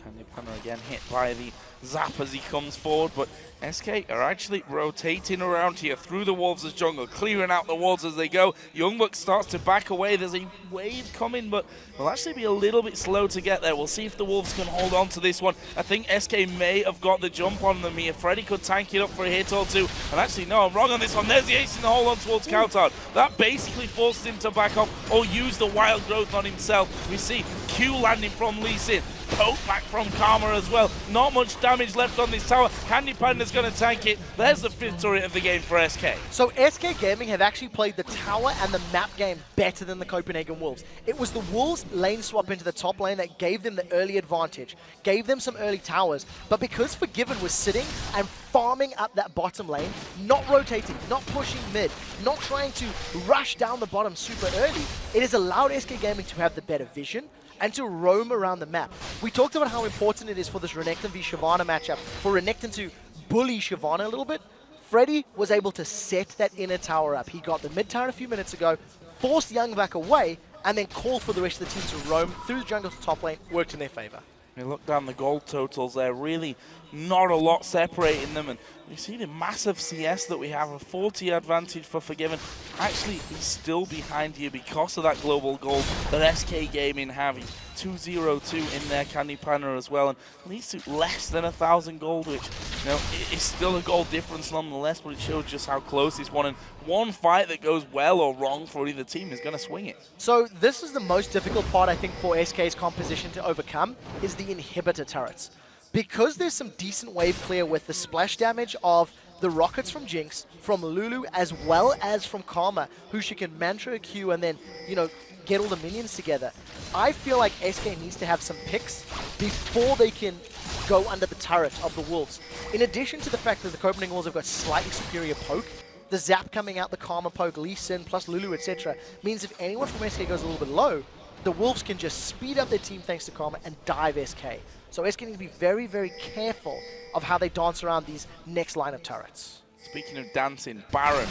Candy Panda again hit by the Zap as he comes forward, but SK are actually rotating around here through the Wolves' jungle, clearing out the walls as they go. Youngbuck starts to back away. There's a wave coming, but will actually be a little bit slow to get there. We'll see if the Wolves can hold on to this one. I think SK may have got the jump on them here. Freddy could tank it up for a hit or two. And actually, no, I'm wrong on this one. There's the ace in the hole on towards Countout. That basically forced him to back off or use the wild growth on himself. We see Q landing from Lee Sin. Poke back from Karma as well. Not much damage left on this tower. Candy Panda's going to tank it. There's the 5th turret of the game for SK. So SK Gaming have actually played the tower and the map game better than the Copenhagen Wolves. It was the Wolves' lane swap into the top lane that gave them the early advantage, gave them some early towers, but because Forgiven was sitting and farming up that bottom lane, not rotating, not pushing mid, not trying to rush down the bottom super early, it has allowed SK Gaming to have the better vision and to roam around the map. We talked about how important it is for this Renekton v Shyvana matchup, for Renekton to bully Shyvana a little bit. Freddy was able to set that inner tower up. He got the mid tower a few minutes ago, forced Young back away, and then called for the rest of the team to roam through the jungle to top lane, worked in their favor. You look down the gold totals there, really not a lot separating them, and you see the massive CS that we have, a 40 advantage for Forgiven. Actually, he's still behind here because of that global gold that SK Gaming have. 202 in their Candy Panda as well, and leads to less than 1,000 gold, which, you know, is still a gold difference nonetheless, but it shows just how close this one, and one fight that goes well or wrong for either team is going to swing it. So this is the most difficult part, I think, for SK's composition to overcome, is the inhibitor turrets. Because there's some decent wave clear with the splash damage of the rockets from Jinx, from Lulu, as well as from Karma, who she can mantra a Q and then, you know, get all the minions together. I feel like SK needs to have some picks before they can go under the turret of the Wolves. In addition to the fact that the Copenhagen Wolves have got slightly superior poke, the zap coming out, the Karma poke, Lee Sin, plus Lulu, etc., means if anyone from SK goes a little bit low, the Wolves can just speed up their team thanks to Karma and dive SK. So SK need to be very, very careful of how they dance around these next line of turrets. Speaking of dancing, Baron,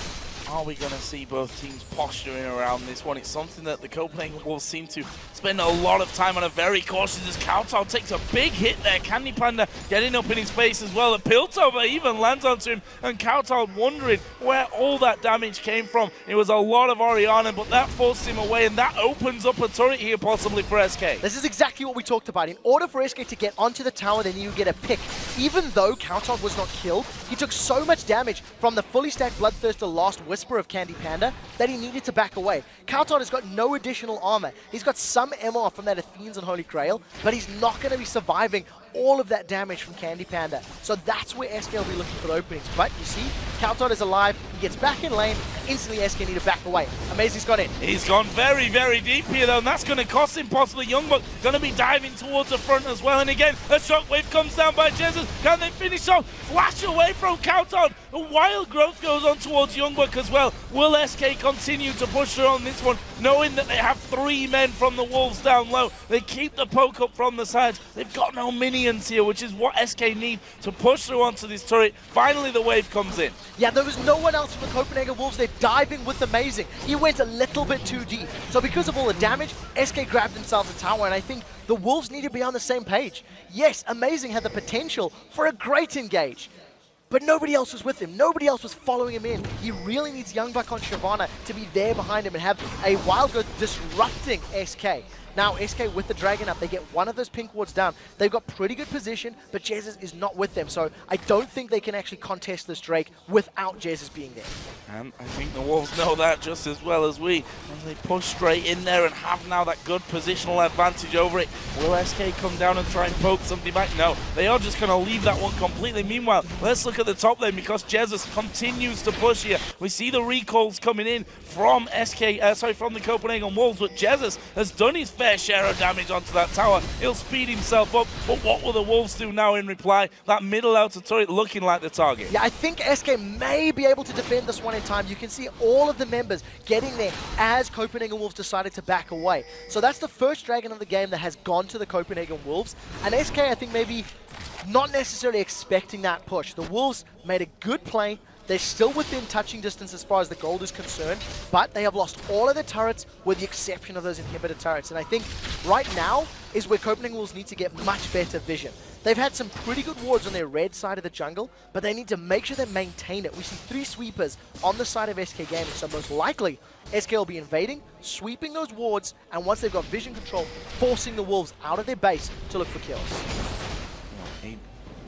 are we going to see both teams posturing around this one? It's something that the Copenhagen Wolves seem to spend a lot of time on, a very cautious as Kowtow takes a big hit there. Candy Panda getting up in his face as well. The Piltover even lands onto him, and Kowtow wondering where all that damage came from. It was a lot of Orianna, but that forced him away, and that opens up a turret here possibly for SK. This is exactly what we talked about. In order for SK to get onto the tower, they need to get a pick. Even though Kowtow was not killed, he took so much damage from the fully stacked Bloodthirster Last Whisper of Candy Panda that he needed to back away. Kowtow has got no additional armor. He's got some MR from that Athenes and Holy Grail, but he's not going to be surviving all of that damage from Candy Panda. So that's where SK will be looking for the openings. But you see, Kowtow is alive. He gets back in lane, and instantly SK need to back away. Amazing's got in. He's gone very, very deep here though, and that's going to cost him possibly. Youngbuck going to be diving towards the front as well. And again, a shockwave comes down by Jesus. Can they finish off? Flash away from Kowtow. A wild growth goes on towards Youngbuck as well. Will SK continue to push through on this one, knowing that they have 3 men from the Wolves down low? They keep the poke up from the sides. They've got no minions here, which is what SK need to push through onto this turret. Finally, the wave comes in. Yeah, there was no one else from the Copenhagen Wolves. They're diving with Amazing. He went a little bit too deep. So because of all the damage, SK grabbed themselves a tower, and I think the Wolves need to be on the same page. Yes, Amazing had the potential for a great engage, but nobody else was with him. Nobody else was following him in. He really needs Youngbuck on Shyvana to be there behind him and have a wild growth disrupting SK. Now, SK with the Dragon up, they get one of those pink wards down. They've got pretty good position, but Jesus is not with them. So I don't think they can actually contest this Drake without Jesus being there. And I think the Wolves know that just as well as we. As they push straight in there and have now that good positional advantage over it. Will SK come down and try and poke something back? No, they are just going to leave that one completely. Meanwhile, let's look at the top lane because Jesus continues to push here. We see the recalls coming in from from the Copenhagen Wolves, but Jesus has done his fair share of damage onto that tower. He'll speed himself up, but what will the Wolves do now in reply? That middle outer turret looking like the target. Yeah, I think SK may be able to defend this one in time. You can see all of the members getting there as Copenhagen Wolves decided to back away. So that's the first Dragon of the game that has gone to the Copenhagen Wolves. And SK, I think, maybe not necessarily expecting that push. The Wolves made a good play. They're still within touching distance as far as the gold is concerned, but they have lost all of their turrets with the exception of those inhibitor turrets. And I think right now is where Copenhagen Wolves need to get much better vision. They've had some pretty good wards on their red side of the jungle, but they need to make sure they maintain it. We see 3 sweepers on the side of SK Gaming, so most likely SK will be invading, sweeping those wards, and once they've got vision control, forcing the Wolves out of their base to look for kills.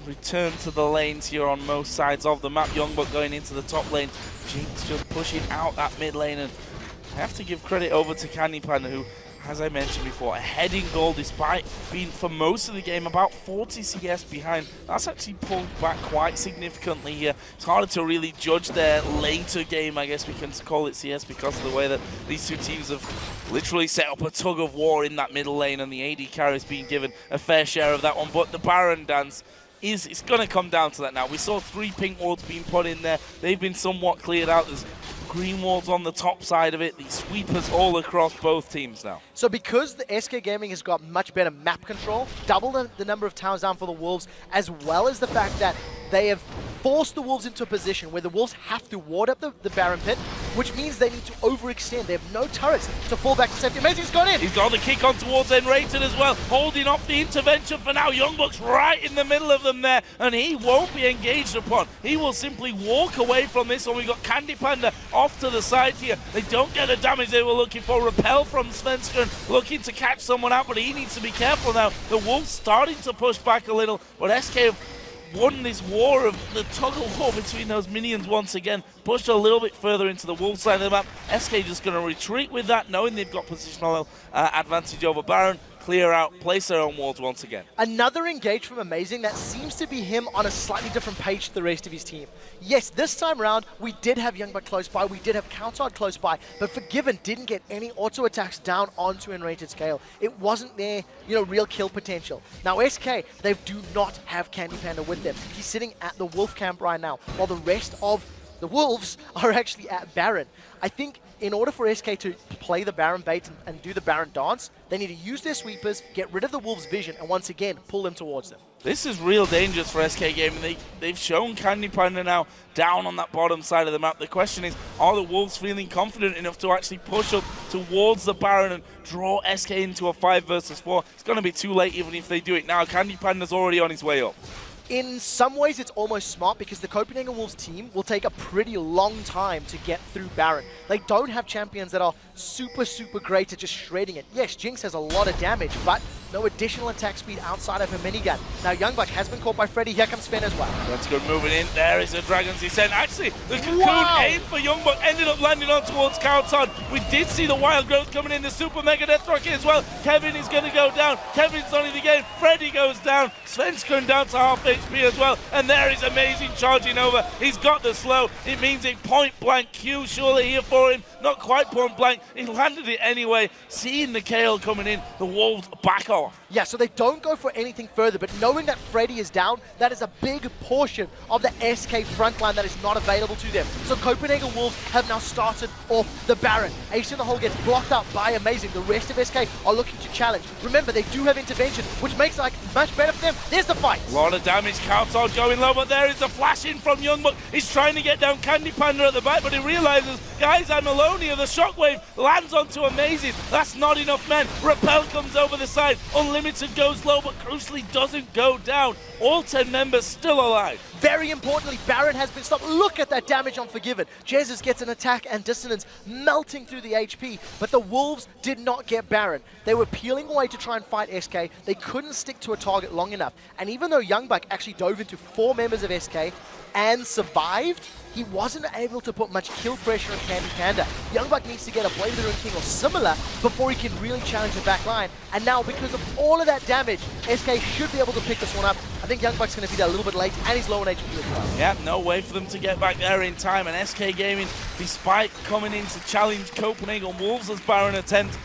Return to the lanes here on most sides of the map. Youngbuck going into the top lane. Jinx just pushing out that mid lane, and I have to give credit over to Candy Panda, who, as I mentioned before, ahead in goal despite being for most of the game about 40 CS behind. That's actually pulled back quite significantly here. It's harder to really judge their later game, I guess we can call it CS, because of the way that these two teams have literally set up a tug of war in that middle lane, and the AD carry's being given a fair share of that one. But the Baron dance, it's going to come down to that now. We saw 3 pink wards being put in there. They've been somewhat cleared out. There's green wards on the top side of it. These sweepers all across both teams now. So because the SK Gaming has got much better map control, double the number of towers down for the Wolves, as well as the fact that they have forced the Wolves into a position where the Wolves have to ward up the Baron pit, which means they need to overextend. They have no turrets to fall back to safety. Amazing's gone in. He's got the kick on towards Enrated as well, holding off the intervention for now. Youngbuck's right in the middle of them there, and he won't be engaged upon. He will simply walk away from this one. We've got Candy Panda off to the side here. They don't get the damage they were looking for. Repel from Svenskern, looking to catch someone out, but he needs to be careful now. The Wolves starting to push back a little, but SK have won this war of the tug-of-war between those minions once again, pushed a little bit further into the Wolves side of the map. SK just going to retreat with that, knowing they've got positional advantage over Baron, clear out, place their own wards once again. Another engage from Amazing that seems to be him on a slightly different page to the rest of his team. Yes, this time around, we did have Youngbuck close by, we did have Counterhard close by, but Forgiven didn't get any auto attacks down onto Enrated scale. It wasn't their, real kill potential. Now SK, they do not have Candy Panda with them. He's sitting at the Wolf camp right now, while the rest of the Wolves are actually at Baron. I think in order for SK to play the Baron bait and do the Baron dance, they need to use their sweepers, get rid of the Wolves' vision, and once again, pull them towards them. This is real dangerous for SK Gaming. They've shown Candy Panda now down on that bottom side of the map. The question is, are the Wolves feeling confident enough to actually push up towards the Baron and draw SK into a 5 versus 4? It's going to be too late even if they do it now. Candy Panda's already on his way up. In some ways, it's almost smart because the Copenhagen Wolves team will take a pretty long time to get through Baron. They don't have champions that are super, super great at just shredding it. Yes, Jinx has a lot of damage, but no additional attack speed outside of her minigun. Now, Youngbuck has been caught by Freddy. Here comes Sven as well. That's good moving in. There is a Dragon's Descent. Actually, the Cocoon aim for Youngbuck ended up landing on towards Kauton. We did see the Wild Growth coming in, the Super Mega Death Rocket as well. Kevin is going to go down. Kevin's on in the game. Freddy goes down. Sven's going down to half HP as well. And there is Amazing charging over. He's got the slow. It means a point-blank Q surely here for him. Not quite point-blank. He landed it anyway. Seeing the KO coming in, the Wolves back off. Yeah, so they don't go for anything further, but knowing that Freddy is down, that is a big portion of the SK frontline that is not available to them. So Copenhagen Wolves have now started off the Baron. Ace in the hole gets blocked up by Amazing. The rest of SK are looking to challenge. Remember, they do have intervention, which makes it much better for them. There's the fight. A lot of damage. Kauton going low, but there is the flash in from Youngbuck. He's trying to get down Candy Panda at the back, but he realizes, guys, I'm alone here. The shockwave lands onto Amazing. That's not enough men. Repel comes over the side. Unlimited goes low, but crucially doesn't go down. All 10 members still alive. Very importantly, Baron has been stopped. Look at that damage on Forgiven. Jesus gets an attack and dissonance melting through the HP, but the Wolves did not get Baron. They were peeling away to try and fight SK. They couldn't stick to a target long enough. And even though Youngbuck actually dove into 4 members of SK and survived, he wasn't able to put much kill pressure on Candy Panda. Youngbuck needs to get a Blade of the Ruined King or similar before he can really challenge the back line. And now, because of all of that damage, SK should be able to pick this one up. I think Youngbuck's going to be there a little bit late, and he's low on HP as well. Yeah, no way for them to get back there in time. And SK Gaming, despite coming in to challenge Copenhagen Wolves as Baron attempt,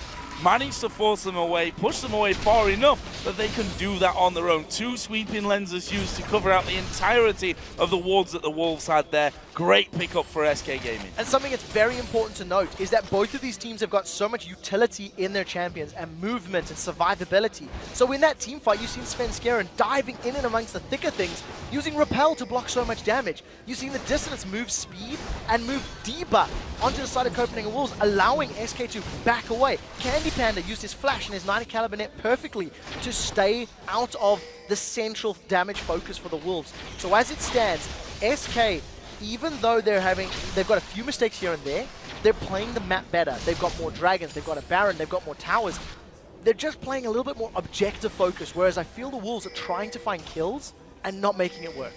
managed to force them away, push them away far enough that they can do that on their own. 2 sweeping lenses used to cover out the entirety of the wards that the Wolves had there. Great pickup for SK Gaming. And something that's very important to note is that both of these teams have got so much utility in their champions and movement and survivability. So in that team fight, you've seen Svenskeren diving in and amongst the thicker things, using Repel to block so much damage. You've seen the Dissonance move speed and move deeper onto the side of Copenhagen Wolves, allowing SK to back away. Candy Panda used his flash and his 90 caliber net perfectly to stay out of the central damage focus for the Wolves. So as it stands, SK, even though they've got a few mistakes here and there, they're playing the map better. They've got more dragons, they've got a Baron, they've got more towers. They're just playing a little bit more objective focus, whereas I feel the Wolves are trying to find kills and not making it work.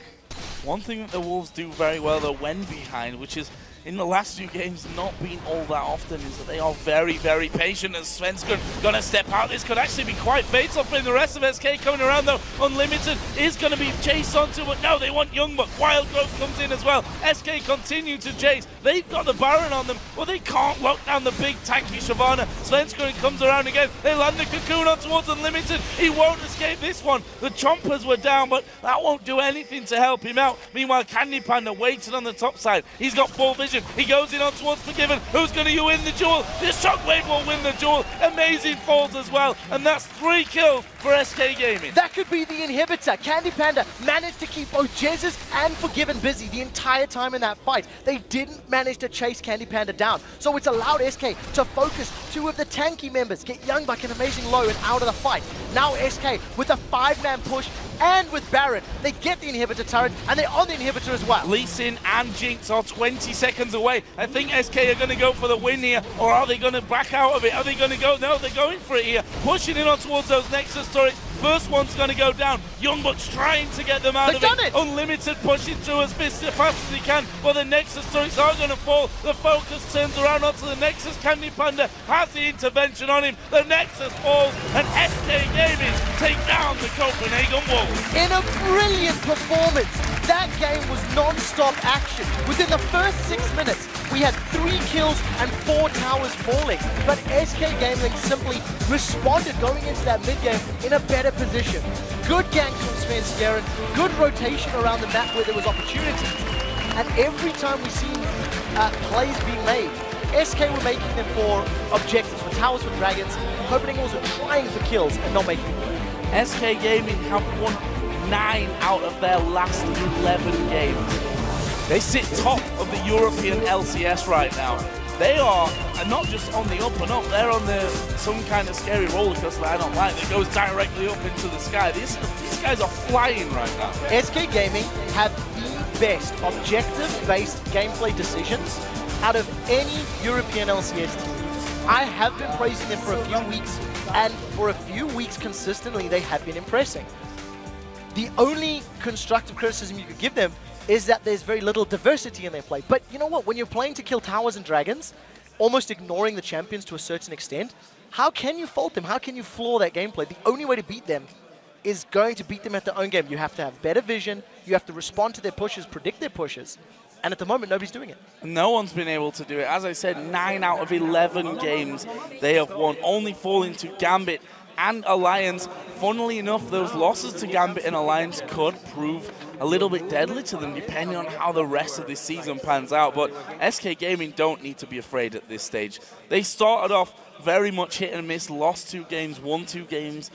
One thing that the Wolves do very well, though, when behind, which is in the last few games not been all that often, is that they are very, very patient. As Svenskern gonna step out, this could actually be quite fatal for the rest of SK coming around, though. Unlimited is gonna be chased onto, but no, they want Youngbuck. Wild Growth comes in as well. SK continue to chase. They've got the Baron on them, but they can't lock down the big tanky Shyvana. Svenskern comes around again. They land the Cocoon on towards Unlimited. He won't escape this one. The Chompers were down, but that won't do anything to help him out. Meanwhile, Candy Panda waiting on the top side. He's got full vision. He goes in on towards Forgiven. Who's going to win the duel? The Shockwave will win the duel. Amazing falls as well. And that's 3 kills for SK Gaming. That That could be the inhibitor. Candy Panda managed to keep both Jesus and Forgiven busy the entire time in that fight. They didn't manage to chase Candy Panda down. So it's allowed SK to focus two of the tanky members, get Youngbuck an amazing low and out of the fight. Now SK with a 5-man push and with Baron, they get the inhibitor turret and they're on the inhibitor as well. Lee Sin and Jinx are 20 seconds away. I think SK are going to go for the win here, or are they going to back out of it? Are they going to go? No, they're going for it here. Pushing in on towards those Nexus turrets. First one's going to go down. Youngbuck's trying to get them out They've of done it. Unlimited pushing through as fast as he can, but the Nexus turrets are going to fall. The focus turns around onto the Nexus. Candy Panda has the intervention on him. The Nexus falls, and SK Gaming take down the Copenhagen Wolves. In a brilliant performance, that game was non-stop action. Within the first 6 minutes, we had 3 kills and 4 towers falling. But SK Gaming simply responded going into that mid-game in a better position. Good ganks from Sven Skjeren, good rotation around the map where there was opportunities. And every time we see plays being made, SK were making them for objectives, for towers, for dragons. Copenhagen was trying for kills and not making them. SK Gaming have won 9 out of their last 11 games. They sit top of the European LCS right now. They are not just on the up and up, they're on some kind of scary roller coaster that I don't like that goes directly up into the sky. These guys are flying right now. SK Gaming have the best objective-based gameplay decisions out of any European LCS team. I have been praising them for a few weeks, and for a few weeks consistently, they have been impressing. The only constructive criticism you could give them is that there's very little diversity in their play. But you know what? When you're playing to kill towers and dragons, almost ignoring the champions to a certain extent, how can you fault them? How can you flaw that gameplay? The only way to beat them is going to beat them at their own game. You have to have better vision. You have to respond to their pushes, predict their pushes. And at the moment, nobody's doing it. No one's been able to do it. As I said, 9 out of 11 games they have won, only falling to Gambit and Alliance. Funnily enough, those losses to Gambit and Alliance could prove a little bit deadly to them, depending on how the rest of this season pans out. But SK Gaming don't need to be afraid at this stage. They started off very much hit and miss, lost 2 games, won 2 games,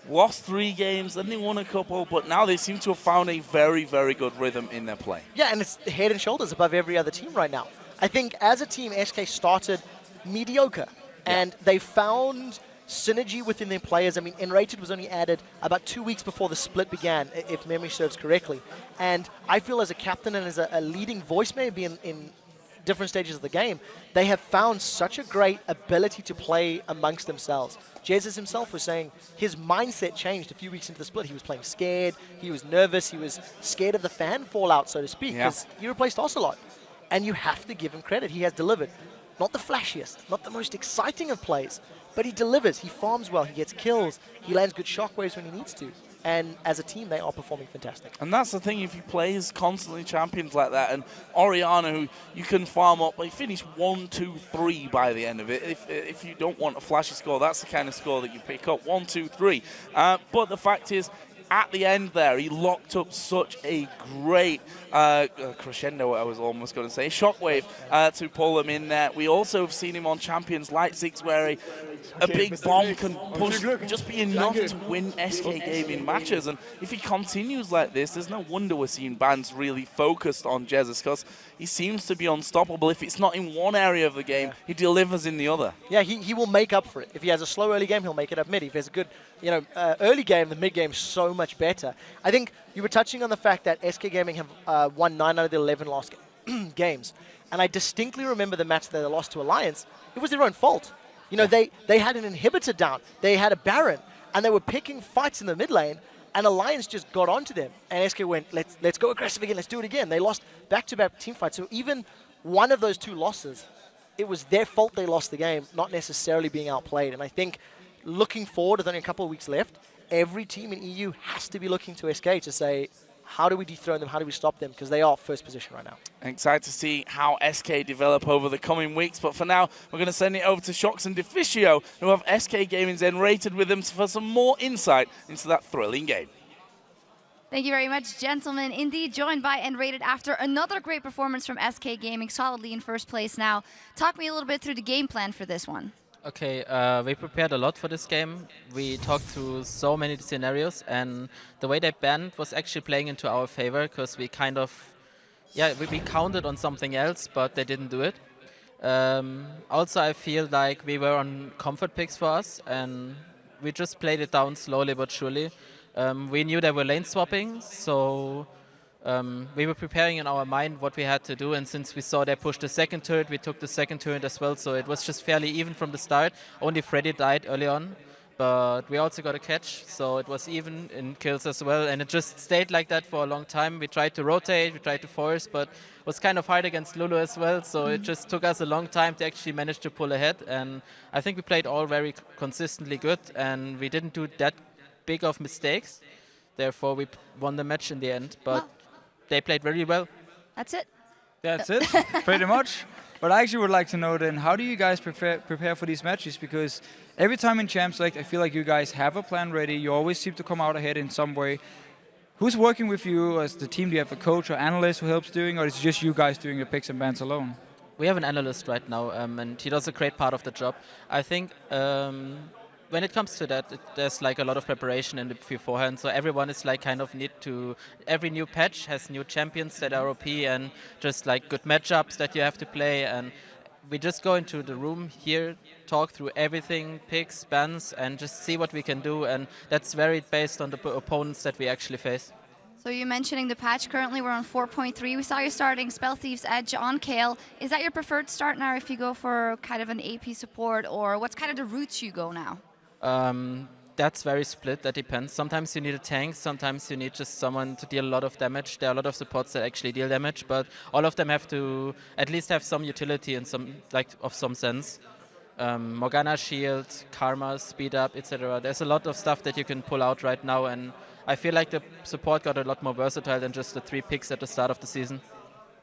lost 3 games, then they won a couple, but now they seem to have found a very, very good rhythm in their play. Yeah, and it's head and shoulders above every other team right now. I think as a team, SK started mediocre, and they found synergy within their players. I mean, Enrated was only added about 2 weeks before the split began, if memory serves correctly. And I feel as a captain and as a leading voice maybe in different stages of the game, they have found such a great ability to play amongst themselves. Jesus himself was saying his mindset changed a few weeks into the split. He was playing scared, he was nervous, he was scared of the fan fallout, so to speak, because he replaced Ocelot. And you have to give him credit. He has delivered. Not the flashiest, not the most exciting of plays, but he delivers. He farms well, he gets kills, he lands good shockwaves when he needs to. And as a team, they are performing fantastic. And that's the thing, if you play as constantly champions like that, and Oriana, who you can farm up, but you finish 1, 2, 3 by the end of it. If you don't want a flashy score, that's the kind of score that you pick up, 1, 2, 3. But the fact is, at the end there, he locked up such a great crescendo, I was almost going to say, shockwave to pull him in there. We also have seen him on champions like Ziggs, where a big bomb can push, just be enough to win SK Gaming matches. And if he continues like this, there's no wonder we're seeing bans really focused on Jesus, because he seems to be unstoppable. If it's not in one area of the game, he delivers in the other. Yeah, he will make up for it. If he has a slow early game, he'll make it up mid. If he has a good early game, the mid game is so much better. I think you were touching on the fact that SK Gaming have won 9 out of the 11 last games. And I distinctly remember the match that they lost to Alliance. It was their own fault. You know, they had an inhibitor down, they had a Baron, and they were picking fights in the mid lane, and Alliance just got onto them. And SK went, let's go aggressive again, let's do it again. They lost back-to-back team fights. So even one of those 2 losses, it was their fault they lost the game, not necessarily being outplayed. And I think looking forward, with only a couple of weeks left, every team in EU has to be looking to SK to say, how do we dethrone them? How do we stop them? Because they are first position right now. Excited to see how SK develop over the coming weeks. But for now, we're going to send it over to Shox and Deficio, who have SK Gaming's Enrated with them for some more insight into that thrilling game. Thank you very much, gentlemen. Indeed, joined by Enrated after another great performance from SK Gaming, solidly in first place now. Talk me a little bit through the game plan for this one. Okay, we prepared a lot for this game. We talked through so many scenarios, and the way they banned was actually playing into our favor because we kind of, yeah, we counted on something else, but they didn't do it. Also, I feel like we were on comfort picks for us, and we just played it down slowly but surely. We knew they were lane swapping, so we were preparing in our mind what we had to do, and since we saw they pushed the second turret, we took the second turret as well, so it was just fairly even from the start. Only Freddy died early on, but we also got a catch, so it was even in kills as well, and it just stayed like that for a long time. We tried to rotate, we tried to force, but it was kind of hard against Lulu as well, so it just took us a long time to actually manage to pull ahead, and I think we played all very consistently good, and we didn't do that big of mistakes, therefore we won the match in the end, but they played very well. That's it. That's it, pretty much. But I actually would like to know then, how do you guys prepare for these matches? Because every time in Champs Select, I feel like you guys have a plan ready. You always seem to come out ahead in some way. Who's working with you as the team? Do you have a coach or analyst who helps doing, or is it just you guys doing the picks and bans alone? We have an analyst right now, and he does a great part of the job. I think when it comes to that, there's like a lot of preparation in the beforehand. So everyone is like kind of need to. Every new patch has new champions that are OP and just like good matchups that you have to play. And we just go into the room here, talk through everything, picks, bans, and just see what we can do. And that's varied based on the opponents that we actually face. So you're mentioning the patch. Currently we're on 4.3. We saw you starting Spell Thief's Edge on Kayle. Is that your preferred start now if you go for kind of an AP support, or what's kind of the routes you go now? That's very split, that depends. Sometimes you need a tank, sometimes you need just someone to deal a lot of damage. There are a lot of supports that actually deal damage, but all of them have to at least have some utility and some, like, of some sense. Morgana shield, Karma, speed up, etc. There's a lot of stuff that you can pull out right now, and I feel like the support got a lot more versatile than just the 3 picks at the start of the season.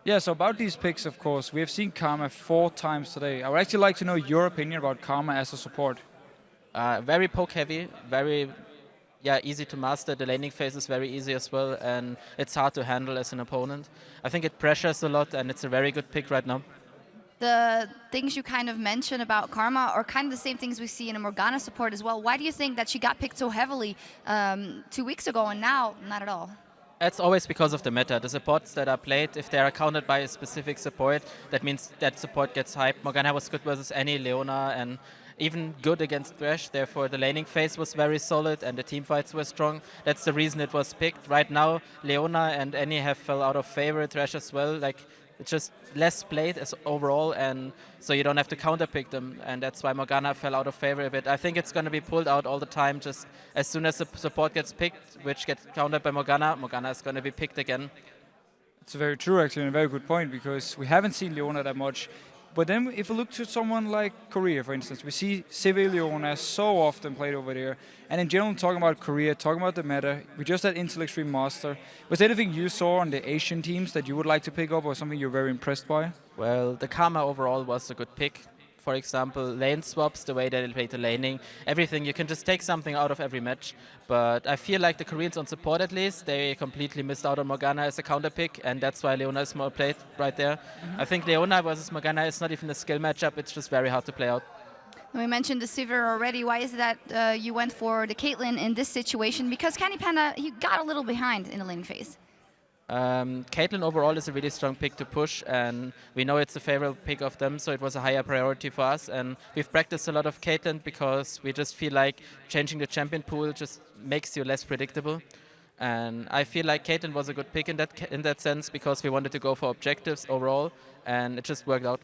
Yeah, so about these picks, of course, we have seen Karma 4 times today. I would actually like to know your opinion about Karma as a support. Very poke heavy, very easy to master. The laning phase is very easy as well, and it's hard to handle as an opponent. I think it pressures a lot, and it's a very good pick right now. The things you kind of mentioned about Karma are kind of the same things we see in a Morgana support as well. Why do you think that she got picked so heavily 2 weeks ago and now not at all? It's always because of the meta. The supports that are played, if they are countered by a specific support, that means that support gets hyped. Morgana was good versus any Leona, and even good against Thresh, therefore the laning phase was very solid and the team fights were strong. That's the reason it was picked. Right now, Leona and Annie have fell out of favor, Thresh as well. Like, it's just less played as overall, and so you don't have to counter pick them, and that's why Morgana fell out of favor a bit. I think it's going to be pulled out all the time. Just as soon as the support gets picked, which gets countered by Morgana, Morgana is going to be picked again. It's very true, actually, and a very good point, because we haven't seen Leona that much. But then if we look to someone like Korea, for instance, we see Civi Leona so often played over there. And in general, talking about Korea, talking about the meta, we just had Intel Extreme Master. Was there anything you saw on the Asian teams that you would like to pick up, or something you're very impressed by? Well, the Karma overall was a good pick. For example, lane swaps, the way that they play the laning, everything. You can just take something out of every match. But I feel like the Koreans on support, at least, they completely missed out on Morgana as a counter pick, and that's why Leona is more played right there. I think Leona versus Morgana is not even a skill matchup, it's just very hard to play out. We mentioned the Sivir already. Why is it that you went for the Caitlyn in this situation? Because Candy Panda, he got a little behind in the laning phase. Caitlyn overall is a really strong pick to push, and we know it's a favorable pick of them, so it was a higher priority for us. And we've practiced a lot of Caitlyn because we just feel like changing the champion pool just makes you less predictable. And I feel like Caitlyn was a good pick in that sense, because we wanted to go for objectives overall, and it just worked out.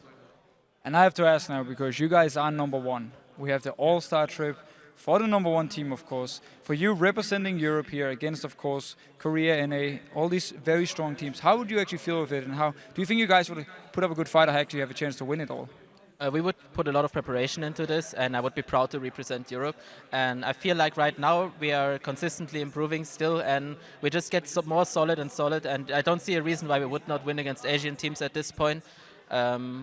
And I have to ask now, because you guys are #1. We have the All-Star trip for the #1 team, of course. For you representing Europe here against, of course, Korea, NA, all these very strong teams, how would you actually feel with it? And how do you think you guys would put up a good fight or actually have a chance to win it all? We would put a lot of preparation into this, and I would be proud to represent Europe. And I feel like right now we are consistently improving still, and we just get more solid and solid. And I don't see a reason why we would not win against Asian teams at this point.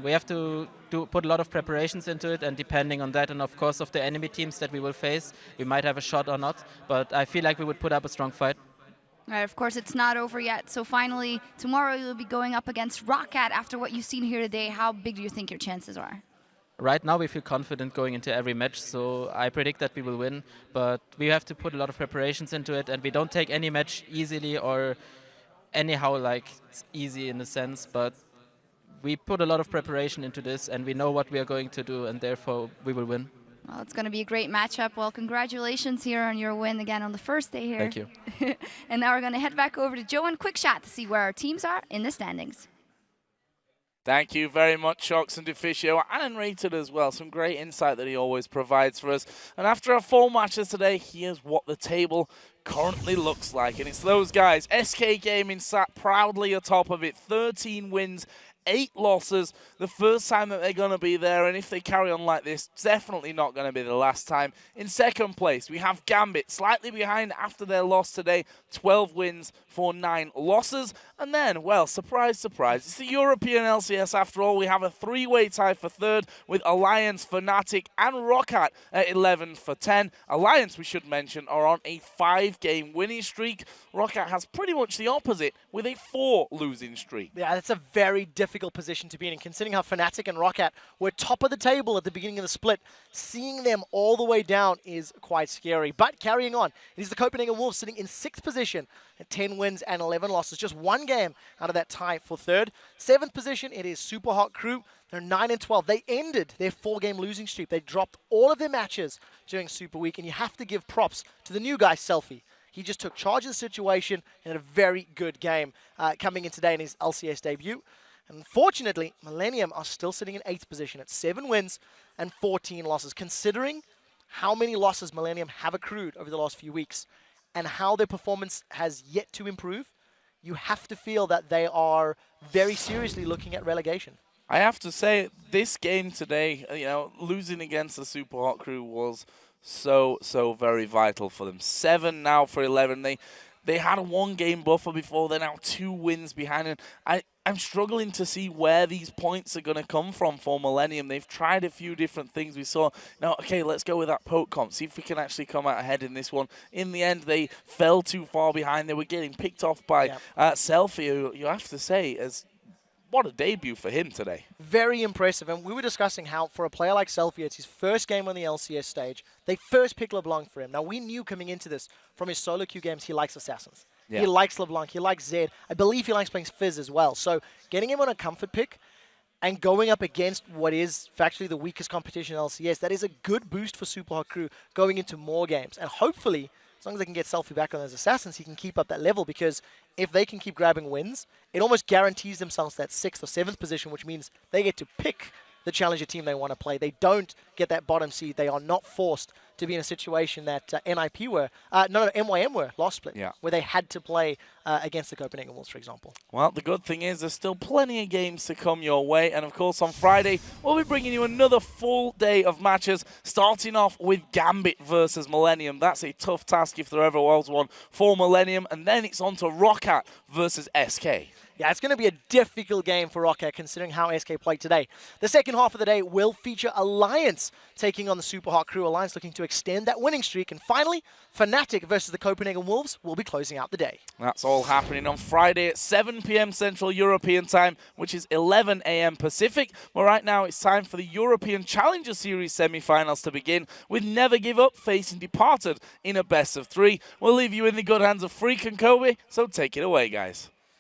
We have to put a lot of preparations into it, and depending on that and of course of the enemy teams that we will face, we might have a shot or not, but I feel like we would put up a strong fight. Right, of course, it's not over yet. So finally, tomorrow you'll be going up against Roccat after what you've seen here today. How big do you think your chances are? Right now we feel confident going into every match, so I predict that we will win, but we have to put a lot of preparations into it, and we don't take any match easily or anyhow like easy in a sense, but we put a lot of preparation into this and we know what we are going to do, and therefore we will win. Well, it's going to be a great matchup. Well, congratulations here on your win again on the first day here. Thank you. And now we're going to head back over to Joe and Quick Shot to see where our teams are in the standings. Thank you very much, Shocks and Deficio, and Rated as well. Some great insight that he always provides for us. And after our 4 matches today, here's what the table currently looks like. And it's those guys. SK Gaming sat proudly atop of it. 13 wins, 8 losses. The first time that they're going to be there, and if they carry on like this, definitely not going to be the last time. In second place, we have Gambit, slightly behind after their loss today. 12 wins for 9 losses. And then, well, surprise, surprise, it's the European LCS after all. We have a 3-way tie for third with Alliance, Fnatic, and Roccat at 11 for 10. Alliance, we should mention, are on a 5-game winning streak. Roccat has pretty much the opposite with a 4 losing streak. Yeah, that's a very difficult position to be in, considering how Fnatic and Roccat were top of the table at the beginning of the split. Seeing them all the way down is quite scary. But carrying on, it is the Copenhagen Wolves sitting in 6th position at 10 wins and 11 losses. Just 1 game out of that tie for third. 7th position, it is Super Hot Crew. They're 9 and 12. They ended their 4-game losing streak. They dropped all of their matches during Super Week, and you have to give props to the new guy, Selfie. He just took charge of the situation and had a very good game coming in today in his LCS debut. Unfortunately, Millennium are still sitting in 8th position at 7 wins and 14 losses. Considering how many losses Millennium have accrued over the last few weeks and how their performance has yet to improve, you have to feel that they are very seriously looking at relegation. I have to say, this game today, you know, losing against the Super Hot Crew was so very vital for them. 7 now for 11. They had a 1-game buffer before. They're now 2 wins behind. And I'm struggling to see where these points are going to come from for Millennium. They've tried a few different things. We saw, now, okay, let's go with that poke comp. See if we can actually come out ahead in this one. In the end, they fell too far behind. They were getting picked off by Selfie, who you have to say is... what a debut for him today. Very impressive. And we were discussing how, for a player like Selfie, it's his first game on the LCS stage. They first picked LeBlanc for him. Now, we knew coming into this from his solo queue games, he likes Assassins. Yeah. He likes LeBlanc. He likes Zed. I believe he likes playing Fizz as well. So getting him on a comfort pick and going up against what is factually the weakest competition in LCS, that is a good boost for Super Hot Crew going into more games. And hopefully, as long as they can get Selfie back on those Assassins, he can keep up that level, because if they can keep grabbing wins, it almost guarantees themselves that 6th or 7th position, which means they get to pick the challenger team they want to play. They don't get that bottom seed. They are not forced to be in a situation that NIP were, MYM were last split, where they had to play against the Copenhagen Wolves, for example. Well, the good thing is there's still plenty of games to come your way. And, of course, on Friday, we'll be bringing you another full day of matches, starting off with Gambit versus Millennium. That's a tough task if there ever was one for Millennium. And then it's on to Roccat versus SK. Yeah, it's going to be a difficult game for Roccat, considering how SK played today. The second half of the day will feature Alliance taking on the Super Hot Crew. Alliance looking to extend that winning streak. And finally, Fnatic versus the Copenhagen Wolves will be closing out the day. That's all happening on Friday at 7 p.m. Central European Time, which is 11 a.m. Pacific. But right now, it's time for the European Challenger Series semi-finals to begin, with Never Give Up facing Departed in a best-of-3. We'll leave you in the good hands of Freak and Kobe, so take it away, guys.